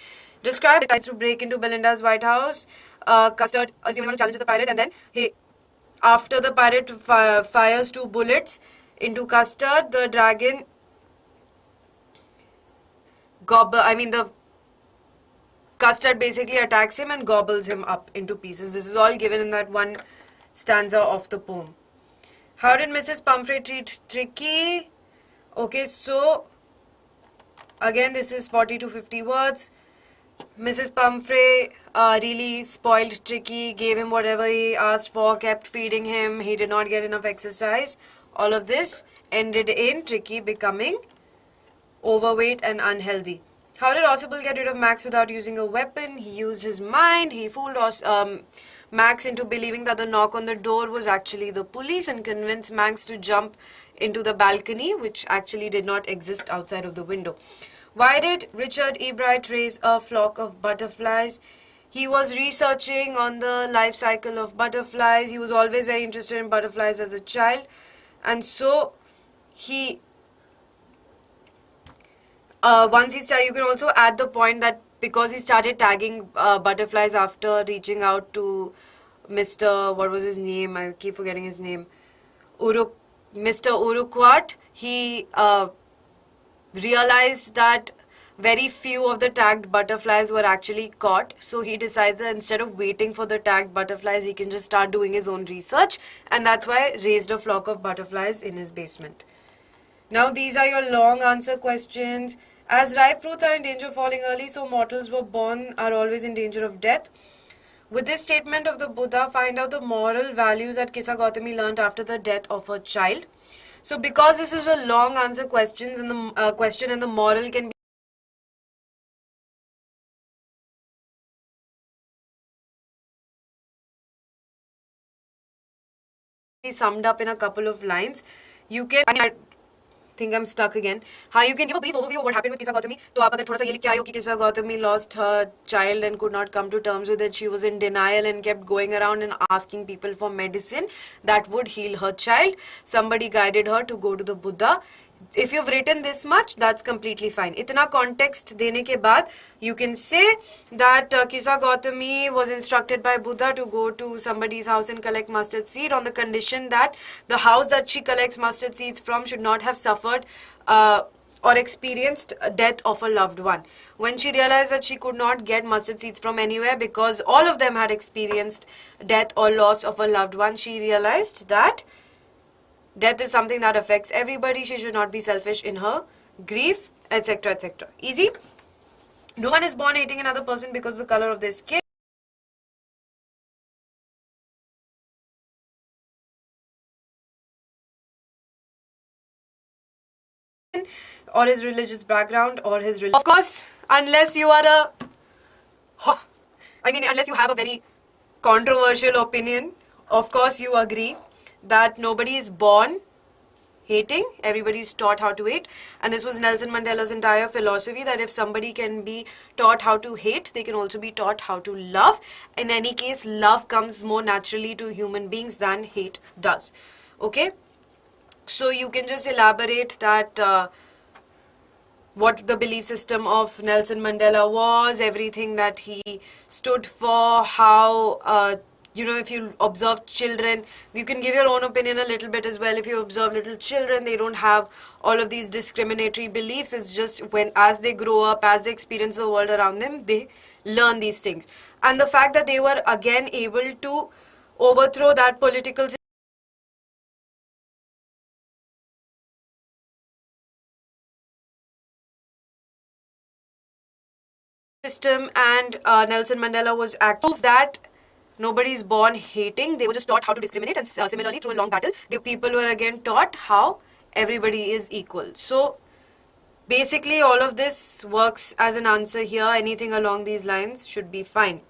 Describe it. Tries to break into Belinda's White House. Custard challenges the pirate, and then after the pirate fires 2 bullets into Custard, the dragon the Custard basically attacks him and gobbles him up into pieces. This is all given in that one stanza of the poem. How did Mrs. Pumphrey treat Tricky? Okay, so again, this is 40 to 50 words. Mrs. Pumphrey really spoiled Tricky, gave him whatever he asked for, kept feeding him. He did not get enough exercise. All of this ended in Tricky becoming overweight and unhealthy. How did Ossible get rid of Max without using a weapon? He used his mind. He fooled Max into believing that the knock on the door was actually the police and convinced Max to jump into the balcony, which actually did not exist outside of the window. Why did Richard E. Bright raise a flock of butterflies? He was researching on the life cycle of butterflies. He was always very interested in butterflies as a child, and so he you can also add the point that because he started tagging butterflies after reaching out to Mr. what was his name? I keep forgetting his name. Mr. Uruquat. He realized that very few of the tagged butterflies were actually caught. So he decided that instead of waiting for the tagged butterflies, he can just start doing his own research. And that's why he raised a flock of butterflies in his basement. Now these are your long answer questions. As ripe fruits are in danger of falling early, so mortals were born are always in danger of death. With this statement of the Buddha, find out the moral values that Kissa Gautami learnt after the death of her child. So because this is a long answer question and the moral can be summed up in a couple of lines, you can, I think I'm stuck again. How you can give a brief overview of what happened with Kissa Gautami. तो आप अगर थोड़ा सा ये लिख के आए हो कि Kissa Gautami lost her child and could not come to terms with it. She was in denial and kept going around and asking people for medicine that would heal her child. Somebody guided her to go to the Buddha. If you've written this much, that's completely fine. इतना context देने के बाद, you can say that Kissa Gautami was instructed by Buddha to go to somebody's house and collect mustard seed on the condition that the house that she collects mustard seeds from should not have suffered or experienced death of a loved one. When she realized that she could not get mustard seeds from anywhere because all of them had experienced death or loss of a loved one, she realized that death is something that affects everybody. She should not be selfish in her grief, etc., etc. Easy? No one is born hating another person because of the color of their skin, or his religious background, or his religion. Of course, unless you are unless you have a very controversial opinion, of course you agree that nobody is born hating, everybody is taught how to hate. And this was Nelson Mandela's entire philosophy, that if somebody can be taught how to hate, they can also be taught how to love. In any case, love comes more naturally to human beings than hate does. Okay? So you can just elaborate that what the belief system of Nelson Mandela was, everything that he stood for, how if you observe children, you can give your own opinion a little bit as well. If you observe little children, they don't have all of these discriminatory beliefs. It's just as they grow up, as they experience the world around them, they learn these things. And the fact that they were again able to overthrow that political system, and Nelson Mandela was active, that nobody is born hating. They were just taught how to discriminate, and similarly through a long battle, the people were again taught how everybody is equal. So basically all of this works as an answer here. Anything along these lines should be fine.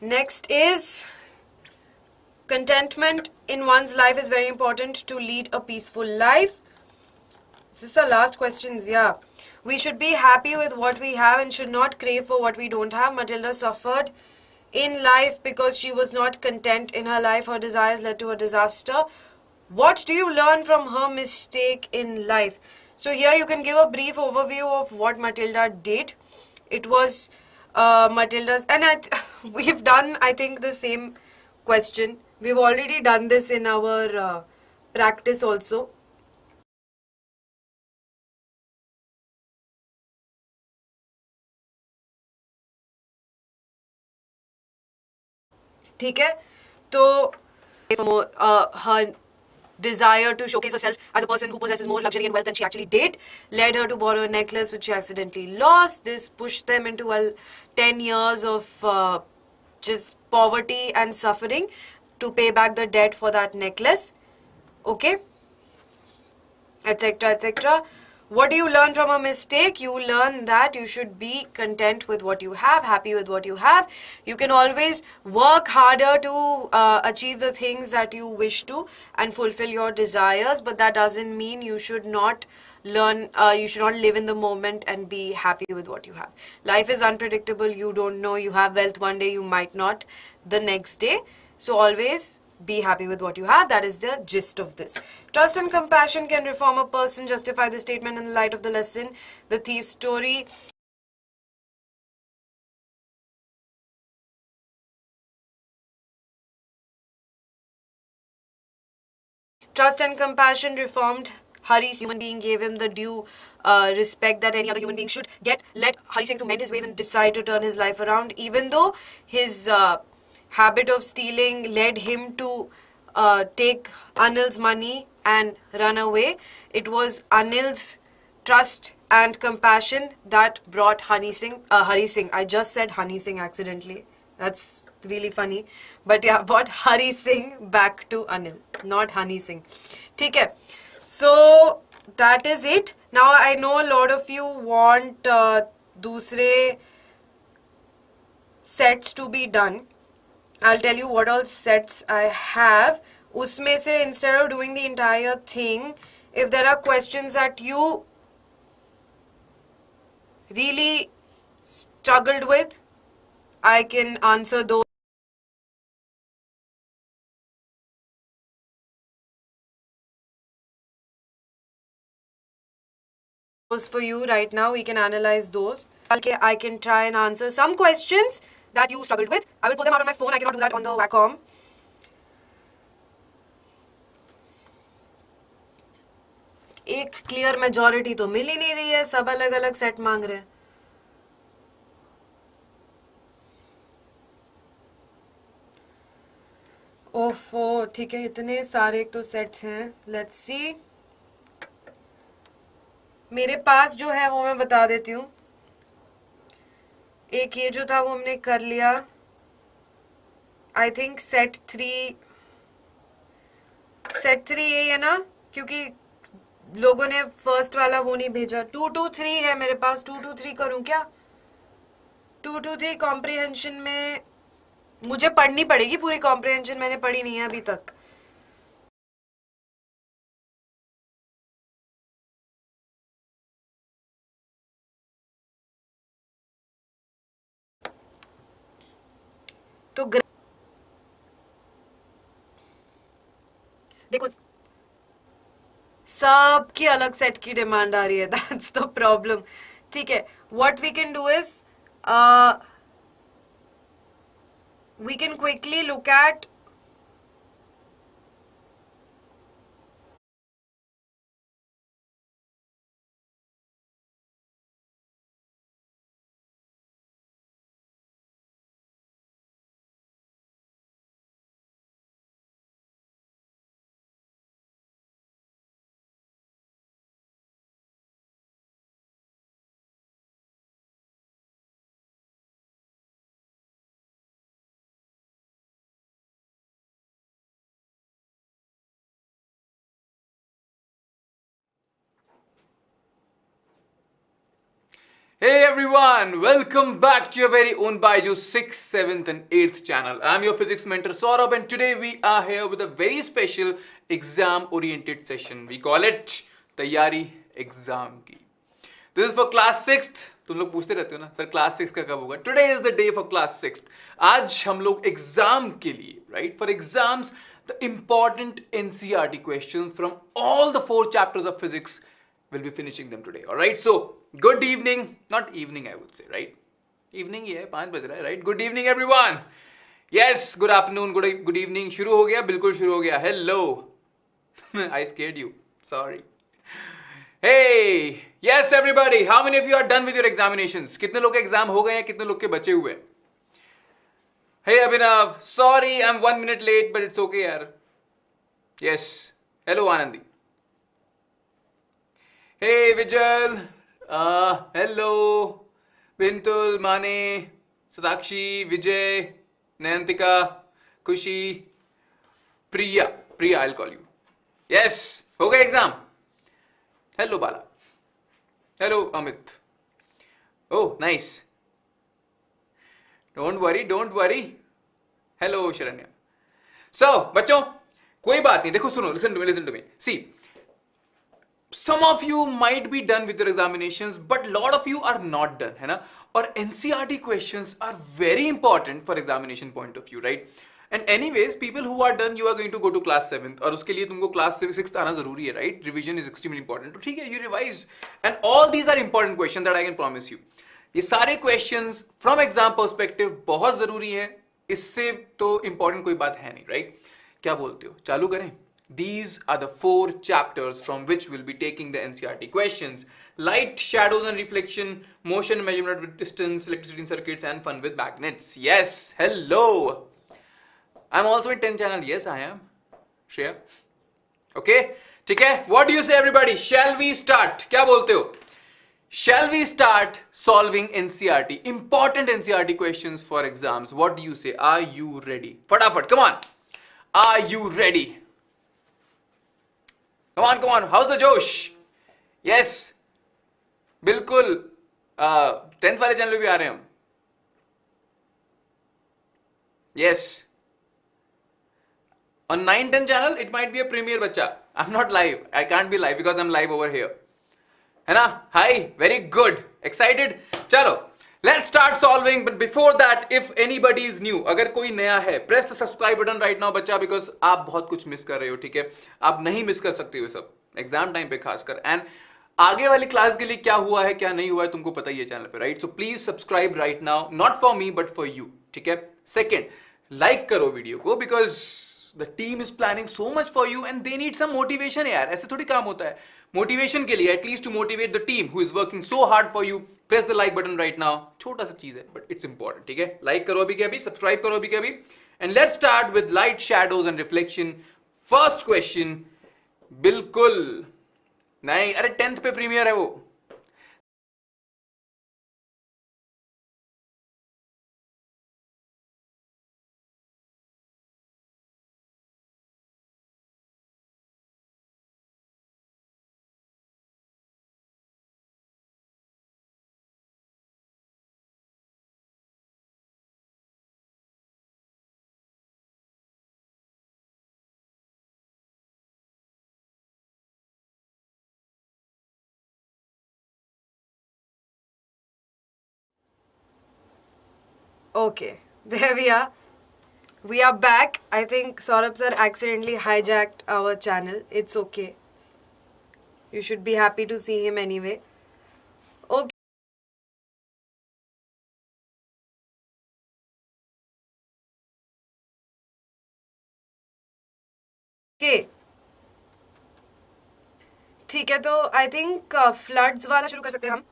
Next is contentment in one's life is very important to lead a peaceful life. This is the last questions, yeah. We should be happy with what we have and should not crave for what we don't have. Matilda suffered in life because she was not content in her life. Her desires led to a disaster. What do you learn from her mistake in life? So here you can give a brief overview of what Matilda did. It was Matilda's, and we've done, I think, the same question. We've already done this in our practice also. ठीक है, तो her desire to showcase herself as a person who possesses more luxury and wealth than she actually did led her to borrow a necklace which she accidentally lost. This pushed them into 10 years of just poverty and suffering to pay back the debt for that necklace. Okay, etc., etc. What do you learn from a mistake? You learn that you should be content with what you have, happy with what you have. You can always work harder to achieve the things that you wish to and fulfill your desires, but that doesn't mean you should not you should not live in the moment and be happy with what you have. Life is unpredictable. You don't know. You have wealth one day, you might not the next day. So always be happy with what you have. That is the gist of this. Trust and compassion can reform a person. Justify the statement in the light of the lesson. The thief's story. Trust and compassion reformed Hari's human being, gave him the due respect that any other human being should get. Led Hari Singh to mend his ways and decide to turn his life around, even though his habit of stealing led him to take Anil's money and run away. It was Anil's trust and compassion that brought Hari Singh. I just said Honey Singh accidentally. That's really funny. But yeah, what Hari Singh back to Anil, not Honey Singh. ठीक है. So that is it. Now I know a lot of you want दूसरे sets to be done. I'll tell you what all sets I have. उसमें से instead of doing the entire thing, if there are questions that you really struggled with, I can answer those for you right now. We can analyze those. Okay, I can try and answer some questions that you struggled with. I will put them out on my phone. I cannot do that on the Wacom. एक clear majority तो मिल ही नहीं रही है, सब अलग अलग set मांग रहे हैं. ओफो, ठीक है, इतने सारे एक तो सेट्स हैं. Let's see. मेरे पास जो है वो मैं बता देती हूँ. एक ये जो था वो हमने कर लिया. आई थिंक सेट 3 यही है ना, क्योंकि लोगों ने फर्स्ट वाला वो नहीं भेजा. 2 2 3 है मेरे पास. 2 2 3 करूँ क्या? 2 2 3 कॉम्प्रिहेंशन में मुझे पढ़नी पड़ेगी पूरी कॉम्प्रिहेंशन. मैंने पढ़ी नहीं है अभी तक. तो देखो, सबकी अलग सेट की डिमांड आ रही है. That's the problem. ठीक है, what we can do is we can quickly look at Hey everyone, welcome back to your very own BYJU'S 6th, 7th and 8th channel. I'm your physics mentor Saurabh and today we are here with a very special exam oriented session. We call it तैयारी exam की. This is for class 6th. तुम लोग पूछते रहते हो ना sir class 6 का कब होगा. Today is the day for class 6th. आज हम लोग एग्जाम के लिए, right, for exams the important NCERT questions from all the 4 chapters of physics will be finishing them today. Alright, so good evening, not evening I would say, right? Evening ही है, 5 बज रहा है, right? Good evening everyone. Yes, good afternoon, good evening. शुरू हो गया, बिल्कुल शुरू हो गया. Hello. I scared you. Sorry. Hey, yes everybody. How many of you are done with your examinations? कितने लोग के एग्जाम हो गए हैं, कितने लोग के बचे हुए हैं? Hey Abhinav, sorry I'm 1 minute late, but it's okay यार. Yes. Hello Anandi. Hey Vijay, hello, Bintul, Mane, Sadakshi, Vijay, Nayantika, Kushi, Priya, I'll call you. Yes, हो गया exam. Hello Bala. Hello Amit. Oh, nice. Don't worry. Hello Sharanya. So, बच्चों, कोई बात नहीं. देखो सुनो, listen to me. See. Some of you might be done with your examinations, but lot of you are not done, है ना? और NCERT questions are very important for examination point of view, right? And anyways, people who are done, you are going to go to class 7th, और उसके लिए तुमको class 6th आना जरूरी है, right? Revision is extremely important. तो ठीक है, you revise, and all these are important questions that I can promise you. ये सारे questions from exam perspective बहुत जरूरी है. इससे तो important कोई बात है नहीं, right? क्या बोलते हो? चालू करें? These are the 4 chapters from which we'll be taking the NCERT questions. Light, shadows and reflection, motion, measurement with distance, electricity in circuits and fun with magnets. Yes, hello. I'm also in 10th channel. Yes, I am. Shreya. Okay, ठीक है? What do you say everybody? Shall we start? क्या बोलते हो? Shall we start solving NCRT? Important NCRT questions for exams. What do you say? Are you ready? Fatafat, come on. Are you ready? Come on, come on. How's the Josh? Yes. बिल्कुल 10th वाले channel पे भी आ रहे हैं हम. Yes. On 9-10 channel, it might be a premiere bacha. I'm not live. I can't be live because I'm live over here. है ना? Hi, very good. Excited? चलो. Let's start solving. But before that, if anybody is new, अगर कोई नया है, press the subscribe button right now बच्चा, because आप बहुत कुछ मिस कर रहे हो, ठीक है? आप नहीं मिस कर सकते हो सब. एग्जाम टाइम पे खासकर. And आगे वाली क्लास के लिए क्या हुआ है, क्या नहीं हुआ है, तुमको पता ही है चैनल पे, right? So please subscribe right now, not for me but for you, ठीक है? सेकेंड, लाइक करो वीडियो को, because the team is planning so much for you and they need some motivation यार. ऐसे थोड़ी काम होता है. मोटिवेशन के लिए, at least to motivate the team who is working so hard for you, press the like button right now. छोटा सा चीज है बट इट्स इंपॉर्टेंट, ठीक है? लाइक करो अभी के अभी, सब्सक्राइब करो अभी के अभी. And let's start with light, shadows and reflection. First question, बिल्कुल नहीं, अरे 10th पे प्रीमियर है वो. Okay, there we are. We are back. I think Saurabh sir accidentally hijacked our channel. It's okay. You should be happy to see him anyway. Okay. Okay. ठीक है, तो I think floods वाला शुरू कर सकते हैं हम.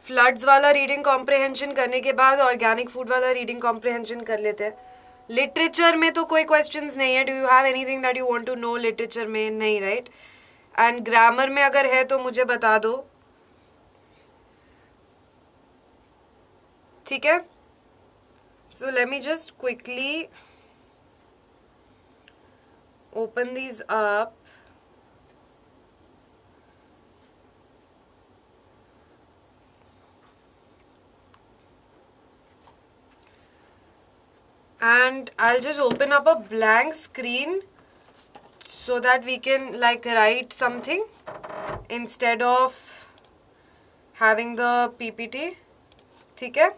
फ्लड्स वाला रीडिंग कॉम्प्रिहेंशन करने के बाद ऑर्गेनिक फूड वाला रीडिंग कॉम्प्रिहेंशन कर लेते हैं. लिटरेचर में तो कोई क्वेश्चंस नहीं है. Do you have anything that you want to know? Literature में नहीं, राइट? एंड ग्रामर में अगर है तो मुझे बता दो, ठीक है? So let me just quickly open these up. And I'll just open up a blank screen so that we can like write something instead of having the PPT. ठीक है?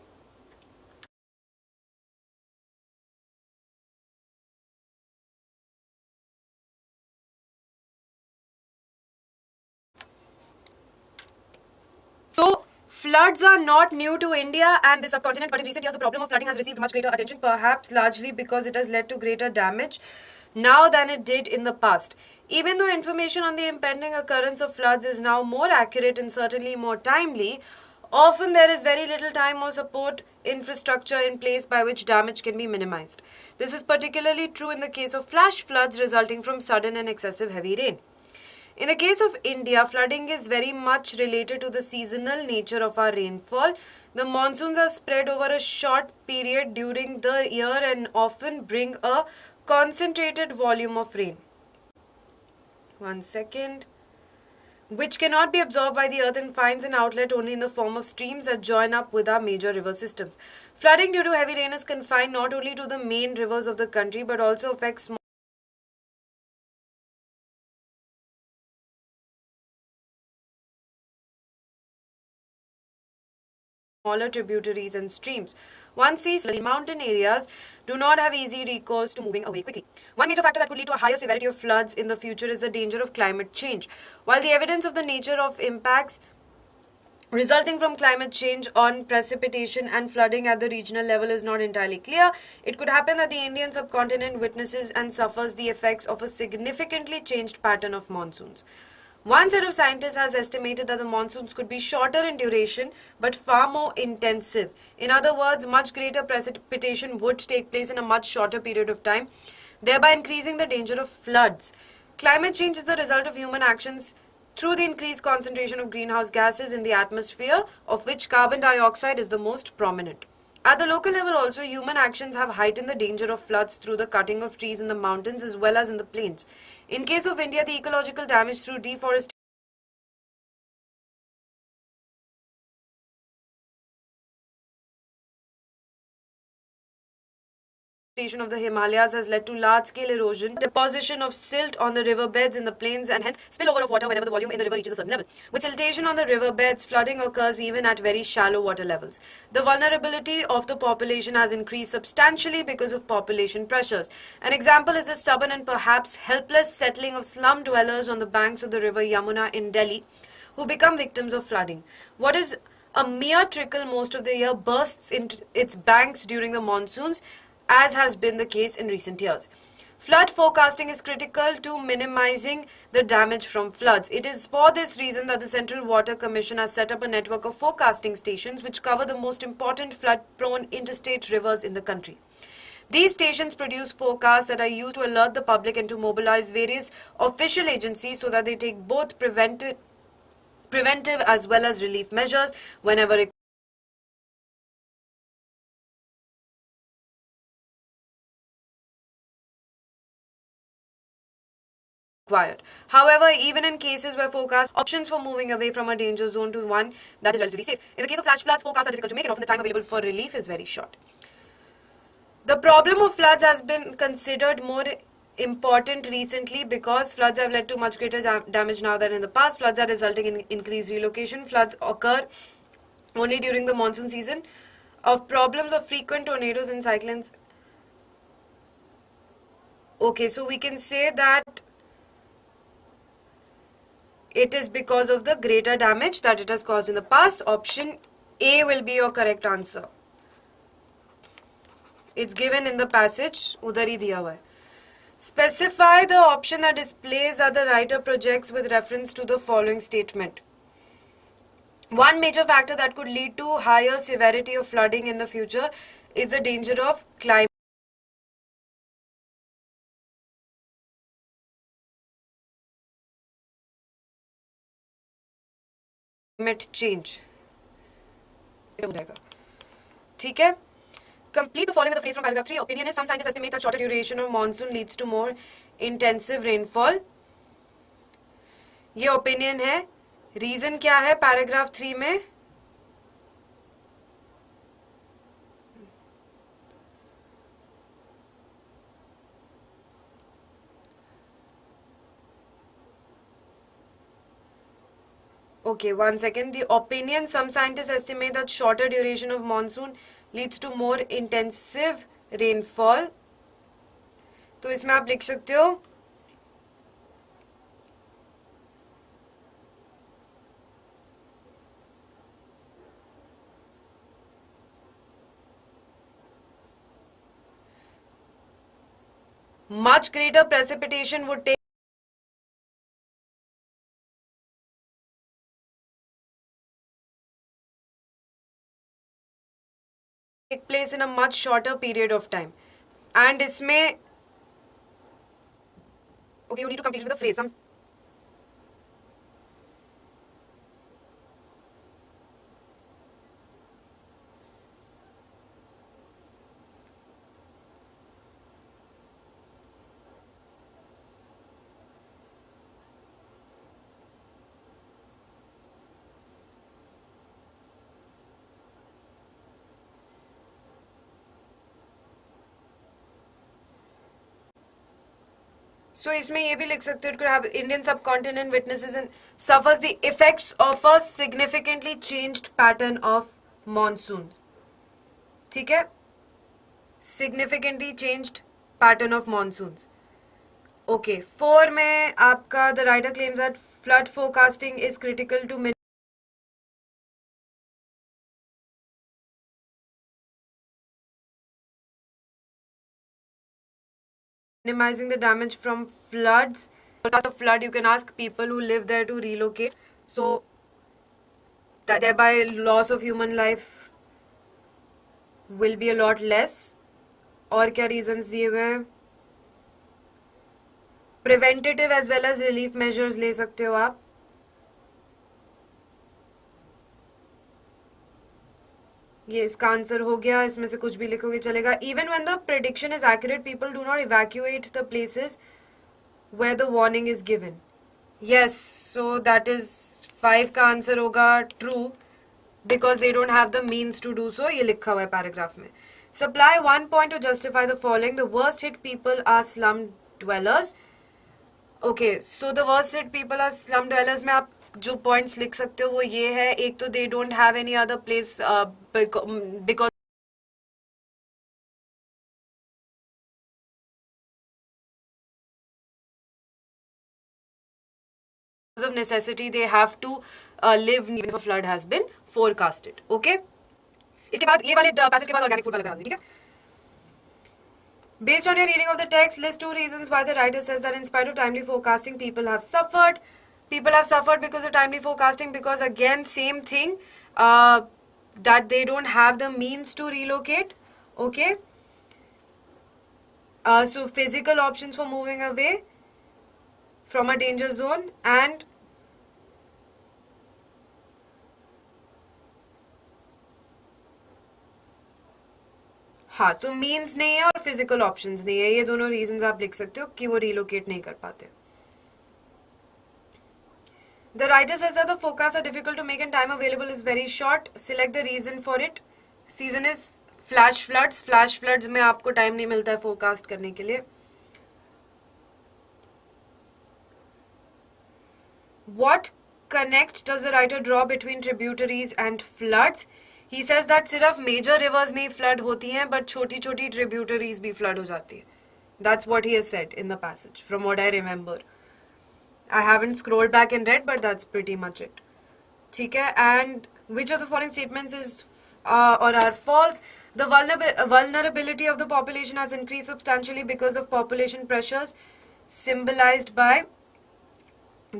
So floods are not new to India and the subcontinent, but in recent years the problem of flooding has received much greater attention, perhaps largely because it has led to greater damage now than it did in the past. Even though information on the impending occurrence of floods is now more accurate and certainly more timely, often there is very little time or support infrastructure in place by which damage can be minimized. This is particularly true in the case of flash floods resulting from sudden and excessive heavy rain. In the case of India, flooding is very much related to the seasonal nature of our rainfall. The monsoons are spread over a short period during the year and often bring a concentrated volume of rain. One second. Which cannot be absorbed by the earth and finds an outlet only in the form of streams that join up with our major river systems. Flooding due to heavy rain is confined not only to the main rivers of the country but also affects smaller tributaries and streams. One sees mountain areas do not have easy recourse to moving away quickly. One major factor that could lead to a higher severity of floods in the future is the danger of climate change. While the evidence of the nature of impacts resulting from climate change on precipitation and flooding at the regional level is not entirely clear, it could happen that the Indian subcontinent witnesses and suffers the effects of a significantly changed pattern of monsoons. One set of scientists has estimated that the monsoons could be shorter in duration but far more intensive. In other words, much greater precipitation would take place in a much shorter period of time, thereby increasing the danger of floods. Climate change is the result of human actions through the increased concentration of greenhouse gases in the atmosphere, of which carbon dioxide is the most prominent. At the local level also, human actions have heightened the danger of floods through the cutting of trees in the mountains as well as in the plains. In case of India, the ecological damage through deforestation of the Himalayas has led to large-scale erosion, deposition of silt on the riverbeds in the plains, and hence spillover of water whenever the volume in the river reaches a certain level. With siltation on the riverbeds, flooding occurs even at very shallow water levels. The vulnerability of the population has increased substantially because of population pressures. An example is the stubborn and perhaps helpless settling of slum dwellers on the banks of the river Yamuna in Delhi, who become victims of flooding. What is a mere trickle most of the year bursts into its banks during the monsoons, as has been the case in recent years. Flood forecasting is critical to minimizing the damage from floods. It is for this reason that the Central Water Commission has set up a network of forecasting stations which cover the most important flood-prone interstate rivers in the country. These stations produce forecasts that are used to alert the public and to mobilize various official agencies so that they take both preventive as well as relief measures whenever required. However, even in cases where forecast options for moving away from a danger zone to one that is relatively safe. In the case of flash floods, forecasts are difficult to make and often the time available for relief is very short. The problem of floods has been considered more important recently because floods have led to much greater damage now than in the past. Floods are resulting in increased relocation. Floods occur only during the monsoon season. Of problems of frequent tornadoes and cyclones. Okay, so we can say that it is because of the greater damage that it has caused in the past. Option A will be your correct answer. It's given in the passage, udhar hi diya hua hai. Specify the option that displays that the writer projects with reference to the following statement. One major factor that could lead to higher severity of flooding in the future is the danger of climate change. ठीक है? Complete the following with the phrase from paragraph 3. Opinion is some scientists estimate that shorter duration of monsoon leads to more intensive rainfall. ये opinion है. Reason क्या है paragraph 3 में? Okay, 1 second. The opinion, some scientists estimate that shorter duration of monsoon leads to more intensive rainfall. तो इसमें आप लिख सकते हो much greater precipitation would take place in a much shorter period of time. And इसमें okay, you need to complete with the phrase. So इसमें ये भी लिख सकते हो, it could have Indian subcontinent witnesses and suffers the effects of a significantly changed pattern of monsoons. ठीक है? Significantly changed pattern of monsoons. Okay, 4 में आपका the writer claims that flood forecasting is critical to minimizing the damage from floods. After flood, you can ask people who live there to relocate. So, thereby loss of human life will be a lot less. और क्या reasons दिए हुए हैं? Preventative as well as relief measures ले सकते हो आप. ये इसका आंसर हो गया. इसमें से कुछ भी लिखोगे चलेगा. Even when the prediction is accurate, people do not evacuate the places where the warning is given. Yes, so that is 5 का आंसर होगा true because they don't have the means to do so. ये लिखा हुआ है paragraph में. Supply 1 point to justify the following. The worst hit people are slum dwellers. Okay, so the worst hit people are slum dwellers में आप जो points लिख सकते हो वो ये है. एक तो they don't have any other place because of necessity they have to live even if a flood has been forecasted. Okay, इसके बाद ये वाले पैसेज के बाद ऑर्गेनिक फूड वाला करा दूं. ठीक है. Based on your reading of the text, list 2 reasons why the writer says that in spite of timely forecasting, people have suffered. People have suffered because of timely forecasting, because again, same thing, that they don't have the means to relocate. Okay. So physical options for moving away from a danger zone, and हाँ, so means नहीं है और physical options नहीं है. ये दोनों reasons आप लिख सकते हो कि वो relocate नहीं कर पाते. The writer says that the forecasts are difficult to make and time available is very short. Select the reason for it. Season is flash floods. Flash floods में आपको time नहीं मिलता है forecast करने के लिए. What connect does the writer draw between tributaries and floods? He says that सिर्फ major rivers नहीं flood होती हैं, but छोटी छोटी tributaries भी flood हो जाती है. That's what he has said in the passage, from what I remember. I haven't scrolled back and read, but that's pretty much it. ठीक है. And which of the following statements is or are false? The vulnerability of the population has increased substantially because of population pressures, symbolized by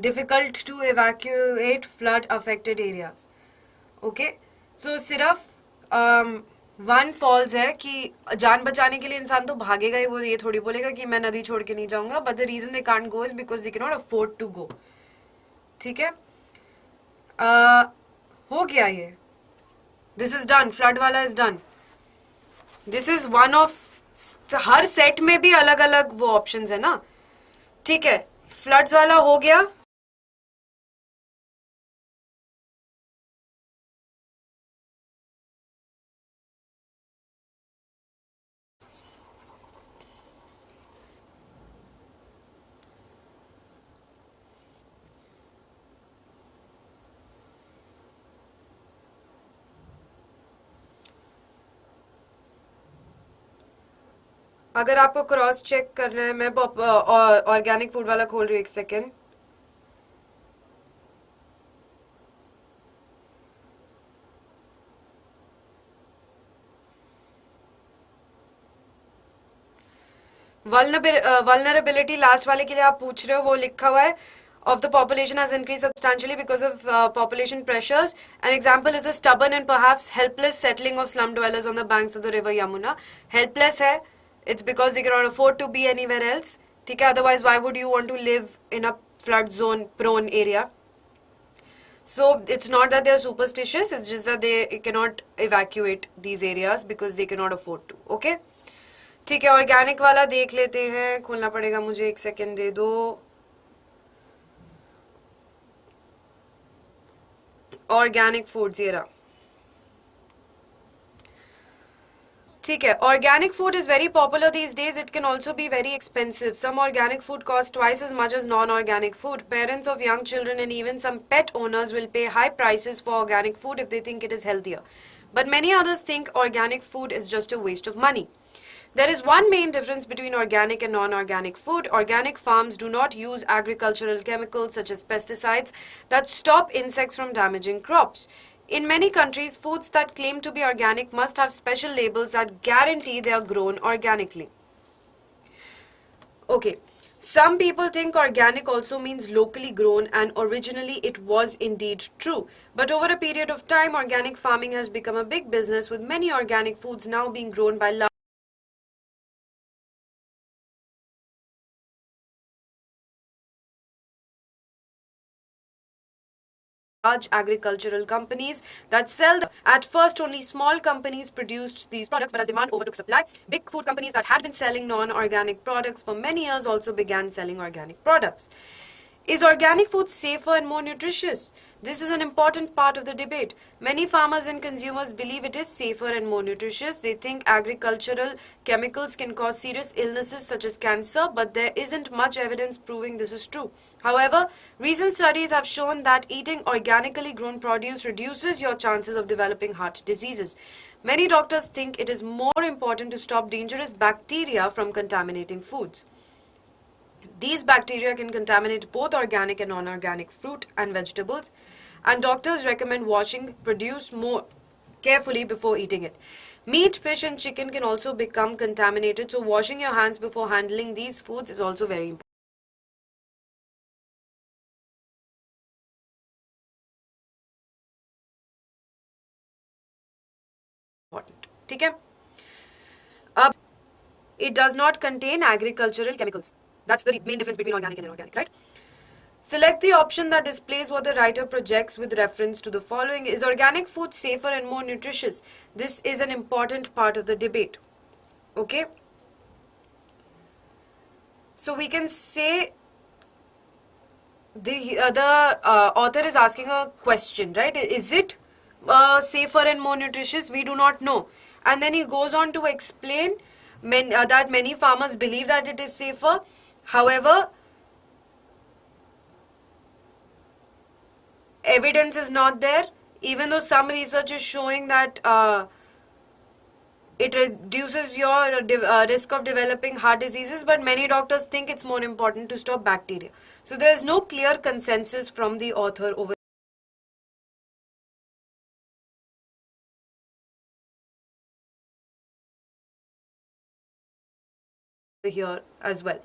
difficult to evacuate flood affected areas. Okay. So सिर्फ one false है कि जान बचाने के लिए इंसान तो भागेगा ही. वो ये थोड़ी बोलेगा कि मैं नदी छोड़ के नहीं जाऊंगा. But the reason they can't go is because they can not afford to go. ठीक है. हो गया ये. This is done. फ्लड वाला is done. This is one of हर सेट में भी अलग अलग वो ऑप्शंस है ना. ठीक है. फ्लड्स वाला हो गया. अगर आपको क्रॉस चेक करना है, मैं ऑर्गेनिक फूड वाला खोल रही हूँ. एक सेकेंड. vulnerability लास्ट वाले के लिए आप पूछ रहे हो, वो लिखा हुआ है of the population has increased substantially because of population pressures. An example is a stubborn and perhaps helpless settling of slum dwellers on the banks of the river Yamuna. Helpless है, it's because they cannot afford to be anywhere else. ठीक है. Otherwise, why would you want to live in a flood zone prone area? So it's not that they are superstitious, it's just that they cannot evacuate these areas because they cannot afford to. Okay. ठीक है. Organic वाला देख लेते हैं. खोलना पड़ेगा मुझे, एक सेकेंड दे दो. ऑर्गेनिक फूड्स ये रहा. ठीक है. Organic food is very popular these days. It can also be very expensive. Some organic food costs twice as much as non-organic food. Parents of young children and even some pet owners will pay high prices for organic food if they think it is healthier. But many others think organic food is just a waste of money. There is one main difference between organic and non-organic food. Organic farms do not use agricultural chemicals such as pesticides that stop insects from damaging crops. In many countries, foods that claim to be organic must have special labels that guarantee they are grown organically. Okay, some people think organic also means locally grown, and originally it was indeed true. But over a period of time, organic farming has become a big business, with many organic foods now being grown by large large agricultural companies that sell them. At first, only small companies produced these products, but as demand overtook supply, big food companies that had been selling non-organic products for many years also began selling organic products. Is organic food safer and more nutritious? This is an important part of the debate. Many farmers and consumers believe it is safer and more nutritious. They think agricultural chemicals can cause serious illnesses such as cancer, but there isn't much evidence proving this is true. However, recent studies have shown that eating organically grown produce reduces your chances of developing heart diseases. Many doctors think it is more important to stop dangerous bacteria from contaminating foods. These bacteria can contaminate both organic and non-organic fruit and vegetables, and doctors recommend washing produce more carefully before eating it. Meat, fish and chicken can also become contaminated, so washing your hands before handling these foods is also very important. ठीक है? It does not contain agricultural chemicals. That's the main difference between organic and inorganic, right? Select the option that displays what the writer projects with reference to the following. Is organic food safer and more nutritious? This is an important part of the debate. Okay? So we can say the author is asking a question, right? Is it safer and more nutritious? We do not know. And then he goes on to explain that many farmers believe that it is safer. However, evidence is not there, even though some research is showing that it reduces your risk of developing heart diseases, but many doctors think it's more important to stop bacteria. So there is no clear consensus from the author over here as well.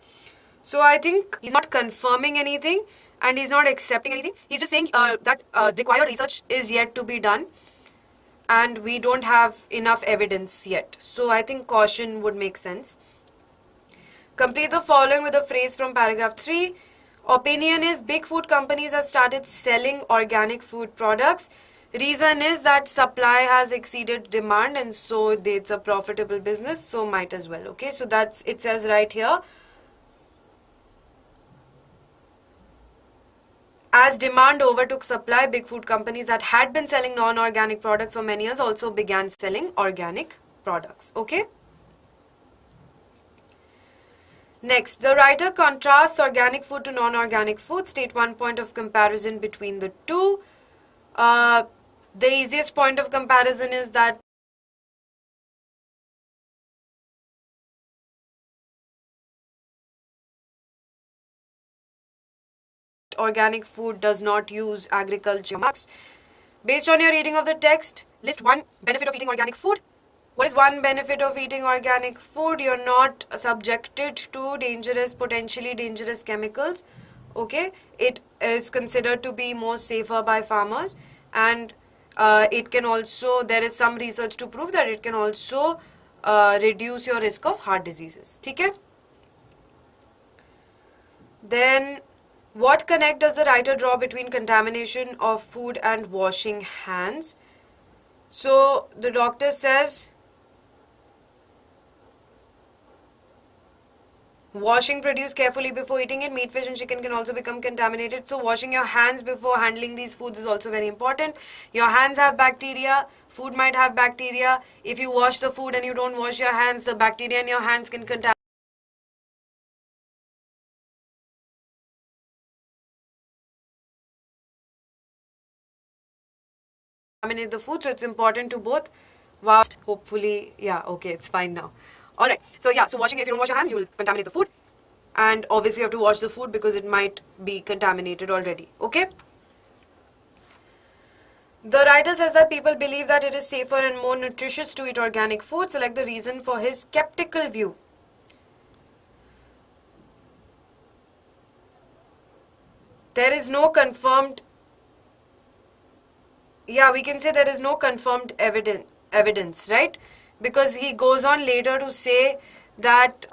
So I think he's not confirming anything and he's not accepting anything. He's just saying that required research is yet to be done and we don't have enough evidence yet. So I think caution would make sense. Complete the following with a phrase from paragraph 3. Opinion is big food companies have started selling organic food products. Reason is that supply has exceeded demand and so it's a profitable business, so might as well. Okay, so that's, it says right here. As demand overtook supply, big food companies that had been selling non-organic products for many years also began selling organic products. Okay. Next, the writer contrasts organic food to non-organic food. State one point of comparison between the two. The easiest point of comparison is that organic food does not use agriculture marks. Based on your reading of the text, list one benefit of eating organic food. What is one benefit of eating organic food? You're not subjected to potentially dangerous chemicals. Okay, it is considered to be more safer by farmers, and it can also, there is some research to prove that it can also reduce your risk of heart diseases. Okay? Then, what connect does the writer draw between contamination of food and washing hands? So, the doctor says, washing produce carefully before eating it. Meat, fish and chicken can also become contaminated. So washing your hands before handling these foods is also very important. Your hands have bacteria. Food might have bacteria. If you wash the food and you don't wash your hands, the bacteria in your hands can contaminate the food. So it's important to both wash. Hopefully, yeah, okay, it's fine now. Alright, so yeah, so washing, if you don't wash your hands, you will contaminate the food. And obviously you have to wash the food because it might be contaminated already. Okay? The writer says that people believe that it is safer and more nutritious to eat organic food. Select the reason for his skeptical view. There is no confirmed, yeah, we can say there is no confirmed evidence, right? Because he goes on later to say that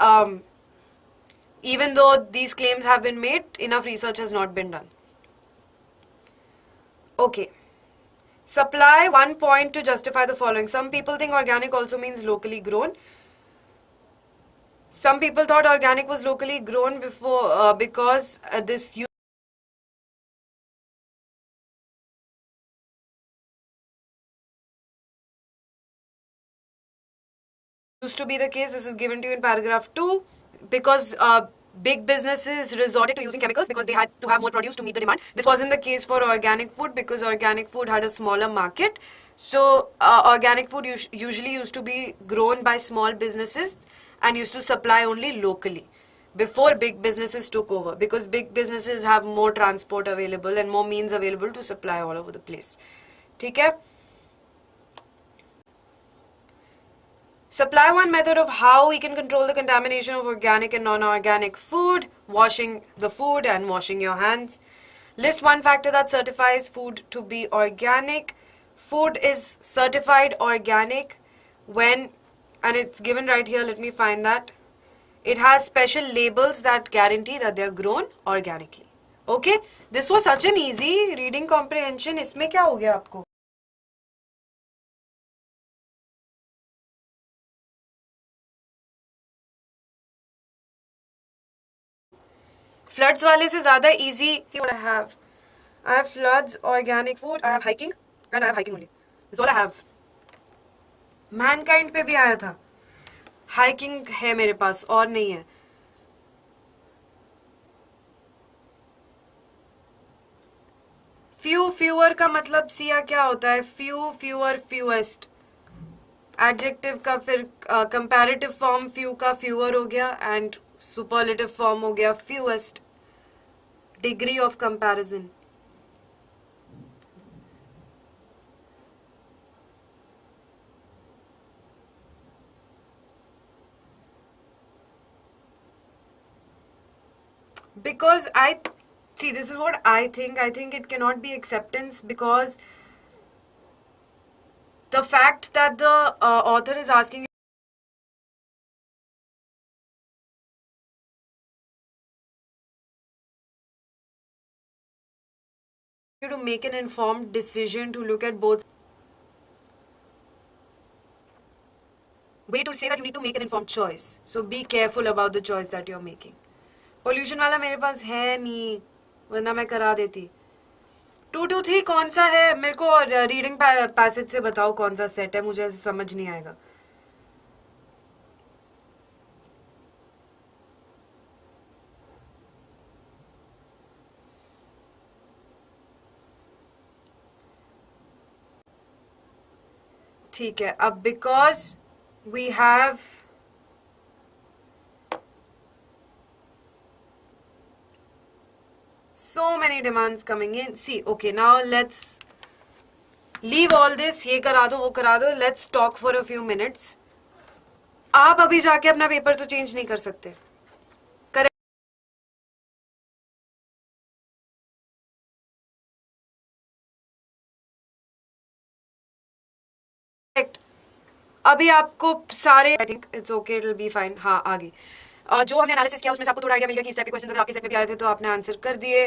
even though these claims have been made, enough research has not been done. Okay. Supply 1 point to justify the following. Some people think organic also means locally grown. Some people thought organic was locally grown before because this used to be the case. This is given to you in paragraph 2 because big businesses resorted to using chemicals because they had to have more produce to meet the demand. This wasn't the case for organic food because organic food had a smaller market. So organic food usually used to be grown by small businesses and used to supply only locally before big businesses took over, because big businesses have more transport available and more means available to supply all over the place. ठीक है? Supply 1 method of how we can control the contamination of organic and non-organic food: washing the food and washing your hands. List one factor that certifies food to be organic. Food is certified organic when, and it's given right here, let me find that. It has special labels that guarantee that they are grown organically. Okay, this was such an easy reading comprehension. इसमें क्या हो गया आपको? Floods वाले से ज़्यादा easy. See what I have. I have floods, organic food, I have hiking, and I have hiking only. That's all I have. Mankind पे भी आया था. Hiking है मेरे पास और नहीं है. Few, fewer का मतलब सिया क्या होता है? Few, fewer, fewest. Adjective का फिर comparative form few का fewer हो गया and superlative form हो गया fewest. Degree of comparison. Because see, this is what I think. I think it cannot be acceptance because the fact that the author is asking you to make an informed decision, to look at both. Way to say that you need to make an informed choice. So be careful about the choice that you're making. Pollution वाला मेरे पास है नहीं, वरना मैं करा देती. 223 कौन सा है? मेरे को रीडिंग पैसेज से बताओ कौन सा सेट है, मुझे ऐसे समझ नहीं आएगा. ठीक है, अब because we have so many demands coming in. See, okay, now let's leave all this. ये करा दो, वो करा दो. Let's talk for a few minutes. आप अभी जाके अपना पेपर तो चेंज नहीं कर सकते. करेक्ट. अभी आपको सारे, I think it's okay, it will be fine. हाँ, आगे जो हमने एनालिसिस किया उसमें से आपको थोड़ा आइडिया मिल गया कि इस टाइप के क्वेश्चन अगर आपके सेट में भी आए थे तो आपने आंसर कर दिए.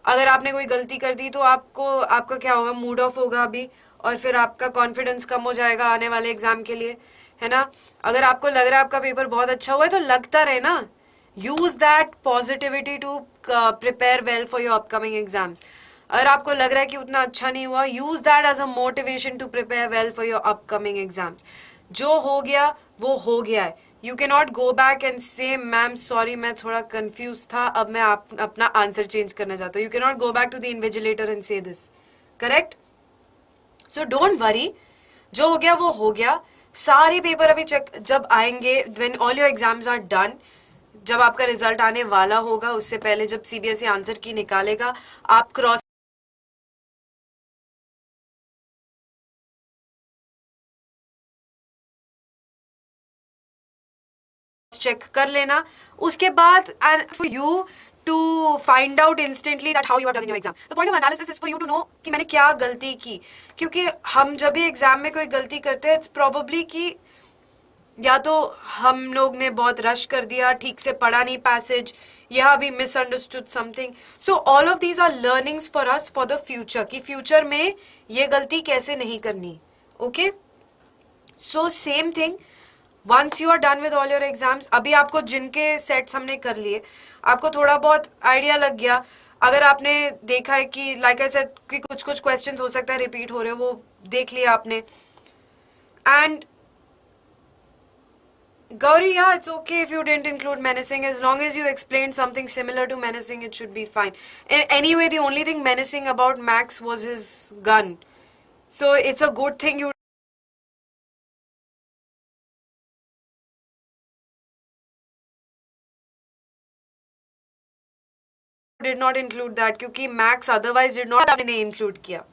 अगर आपने कोई गलती कर दी तो आपका क्या होगा? मूड ऑफ होगा अभी, और फिर आपका कॉन्फिडेंस कम हो जाएगा आने वाले एग्जाम के लिए, है ना. अगर आपको लग रहा है आपका पेपर बहुत अच्छा हुआ है तो लगता रहे ना. Use that positivity to prepare well for your upcoming exams. अगर आपको लग रहा है कि उतना अच्छा नहीं हुआ, use that as a motivation to prepare well for your upcoming exams. जो हो गया वो हो गया है. You can not go back and से मैम सॉरी मैं थोड़ा कंफ्यूज था, अब मैं अपना आंसर चेंज करना चाहता हूँ. You can not go back to the invigilator and say this. Correct? So don't worry, जो हो गया वो हो गया. सारे पेपर अभी चेक जब आएंगे, when all your exams are done, जब आपका रिजल्ट आने वाला होगा, उससे पहले जब CBSE आंसर की निकालेगा, आप क्रॉस चेक कर लेना. उसके बाद for you to find out instantly that how you are done in your exam. The point of analysis is for you to know कि मैंने क्या गलती की. क्योंकि हम जब भी एग्जाम में कोई गलती करते हैं, it's probably कि या तो हम लोग ने बहुत रश कर दिया, ठीक से पढ़ा नहीं पैसेज, यहाँ भी misunderstood something. So all of these are learnings for us for the future, कि फ्यूचर में ये गलती कैसे नहीं करनी. Okay, so same thing once you are done with all your exams. अभी आपको जिनके सेट्स हमने कर लिए, आपको थोड़ा बहुत आइडिया लग गया. अगर आपने देखा है कि लाइक आई सेड कि कुछ कुछ क्वेश्चंस हो सकता है रिपीट हो रहे हो, वो देख लिया आपने. And Gauri, yeah, it's okay if you didn't include menacing. As long as you explained something similar to menacing, it should be fine. Anyway, the only thing menacing about Max was his gun. So it's a good thing you did not include that, क्योंकि Max otherwise did not आपने include किया.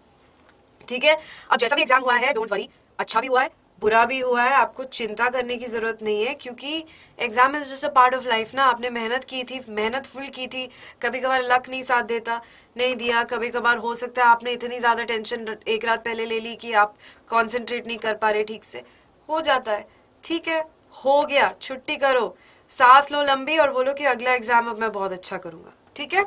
ठीक है, अब जैसा भी exam हुआ है, डोंट वरी, अच्छा भी हुआ है, बुरा भी हुआ है, आपको चिंता करने की जरूरत नहीं है, क्योंकि exam is just a part of life ना. आपने मेहनत की थी, मेहनत फुल की थी, कभी कभार लक नहीं साथ देता, नहीं दिया, कभी कभार हो सकता है आपने इतनी ज्यादा टेंशन एक रात पहले ले ली कि आप कॉन्सेंट्रेट नहीं कर पा रहे ठीक से, हो जाता है. ठीक है, हो गया, छुट्टी करो, सांस लो लंबी और बोलो कि अगला एग्जाम अब मैं बहुत अच्छा करूंगा. ठीक है,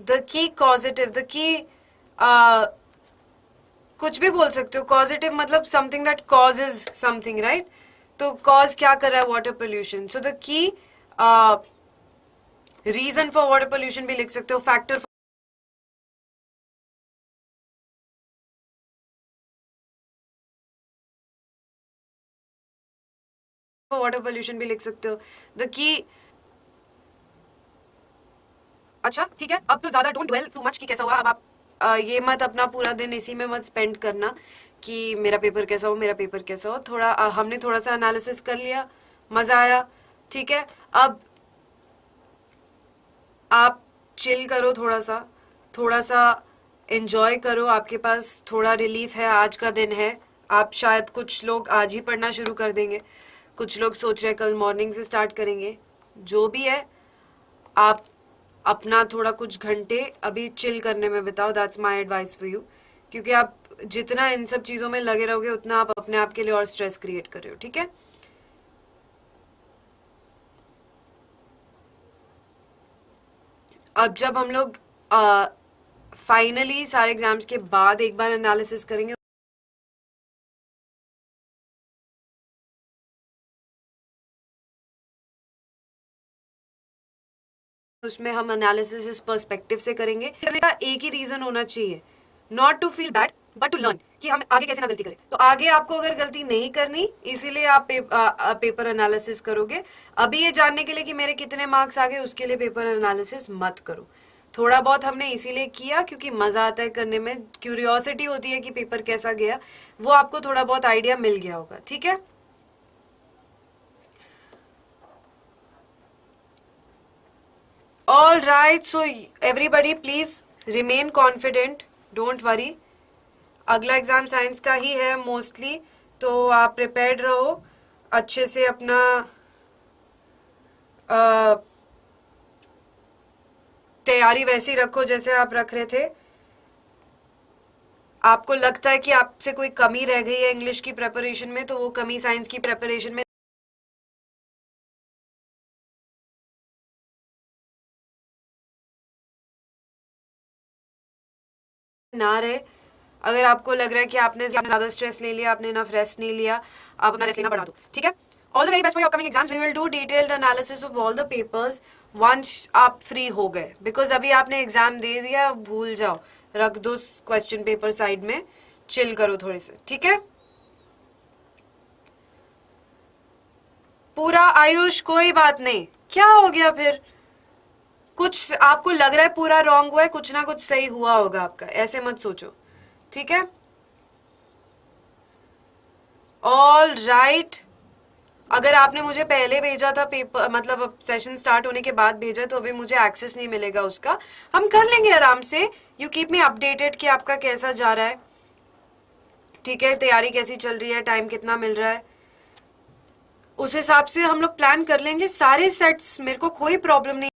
the key causative, the key कुछ भी बोल सकते हो. कॉजिटिव मतलब something that causes something, right? तो कॉज क्या कर रहा है? Water pollution. So the key reason for water pollution भी लिख सकते हो, फैक्टर फॉर वाटर पोल्यूशन भी लिख सकते हो. द की, अच्छा ठीक है, अब तो ज्यादा डोंट ड्वेल टू मच कि कैसा हुआ. अब आप ये मत अपना पूरा दिन इसी में मत स्पेंड करना कि मेरा पेपर कैसा हो, मेरा पेपर कैसा हो. थोड़ा हमने थोड़ा सा एनालिसिस कर लिया, मजा आया. ठीक है, अब आप चिल करो, थोड़ा सा एंजॉय करो. आपके पास थोड़ा रिलीफ है, आज का दिन है. आप शायद कुछ लोग आज ही पढ़ना शुरू कर देंगे, कुछ लोग सोच रहे हैं कल मॉर्निंग से स्टार्ट करेंगे. जो भी है, आप अपना थोड़ा कुछ घंटे अभी चिल करने में बिताओ. That's my advice for you, क्योंकि आप जितना इन सब चीजों में लगे रहोगे उतना आप अपने आप के लिए और स्ट्रेस क्रिएट कर रहे हो. ठीक है, अब जब हम लोग फाइनली सारे एग्जाम्स के बाद एक बार एनालिसिस करेंगे, उसमें हम एनालिसिस इस पर्सपेक्टिव से करेंगे. करने का एक ही रीजन होना चाहिए, not to feel bad but to learn, कि हम आगे कैसे ना गलती करें. तो आगे आपको अगर गलती नहीं करनी, इसीलिए आप पेपर एनालिसिस करोगे. अभी ये जानने के लिए कि मेरे कितने मार्क्स आ गए, उसके लिए पेपर एनालिसिस मत करो. थोड़ा बहुत हमने इसीलिए किया क्योंकि मजा आता है करने में, क्यूरियोसिटी होती है कि पेपर कैसा गया, वो आपको थोड़ा बहुत आइडिया मिल गया होगा. ठीक है, all right. So everybody please remain confident, don't worry. अगला एग्जाम साइंस का ही है मोस्टली, तो आप प्रिपेयर्ड रहो, अच्छे से अपना तैयारी वैसी रखो जैसे आप रख रहे थे. आपको लगता है कि आपसे कोई कमी रह गई है इंग्लिश की प्रिपरेशन में, तो वो कमी साइंस की प्रिपरेशन में ना रहे. अगर आपको लग रहा है कि आपने ज्यादा स्ट्रेस ले लिया, आपने इनफ रेस्ट नहीं लिया, आप अपना रेस्ट लेना बढ़ा दो. ठीक है, all the very best for your upcoming exams. We will do detailed analysis of all the papers once आप फ्री हो गए, बिकॉज अभी आपने एग्जाम दे दिया, भूल जाओ, रख दो क्वेश्चन पेपर साइड में, चिल करो थोड़े से. ठीक है, पूरा आयुष, कोई बात नहीं, क्या हो गया फिर? कुछ आपको लग रहा है पूरा रॉन्ग हुआ है, कुछ ना कुछ सही हुआ होगा आपका, ऐसे मत सोचो. ठीक है, ऑल राइट. अगर आपने मुझे पहले भेजा था पेपर, मतलब सेशन स्टार्ट होने के बाद भेजा, तो अभी मुझे एक्सेस नहीं मिलेगा उसका. हम कर लेंगे आराम से. यू कीप मी अपडेटेड कि आपका कैसा जा रहा है. ठीक है, तैयारी कैसी चल रही है, टाइम कितना मिल रहा है, उस हिसाब से हम लोग प्लान कर लेंगे. सारे सेट्स, मेरे को कोई प्रॉब्लम नहीं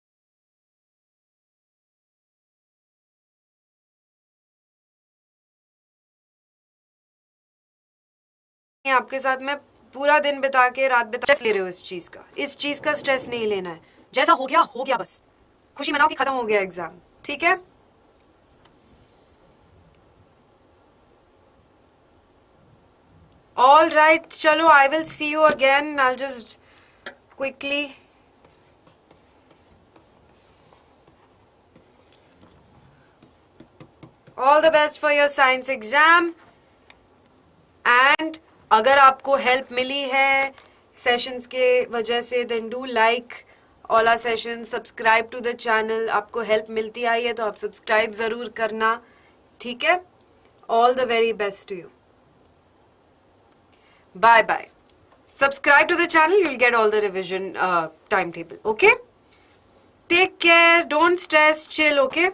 आपके साथ मैं पूरा दिन बिता के रात बिता स्ट्रेस ले रहे हो इस चीज का स्ट्रेस नहीं लेना है. जैसा हो गया बस. खुशी मनाओ कि खत्म हो गया एग्जाम. ठीक है. All right, chalo, I will see you again. I'll just quickly. All the best for your science exam. And अगर आपको help मिली है sessions के वजह से, then do like all our sessions, subscribe to the channel. आपको help मिलती आई है तो आप subscribe ज़रूर करना. ठीक है? All the very best to you. Bye. Subscribe to the channel, you'll get all the revision timetable. Okay? Take care, don't stress, chill, okay?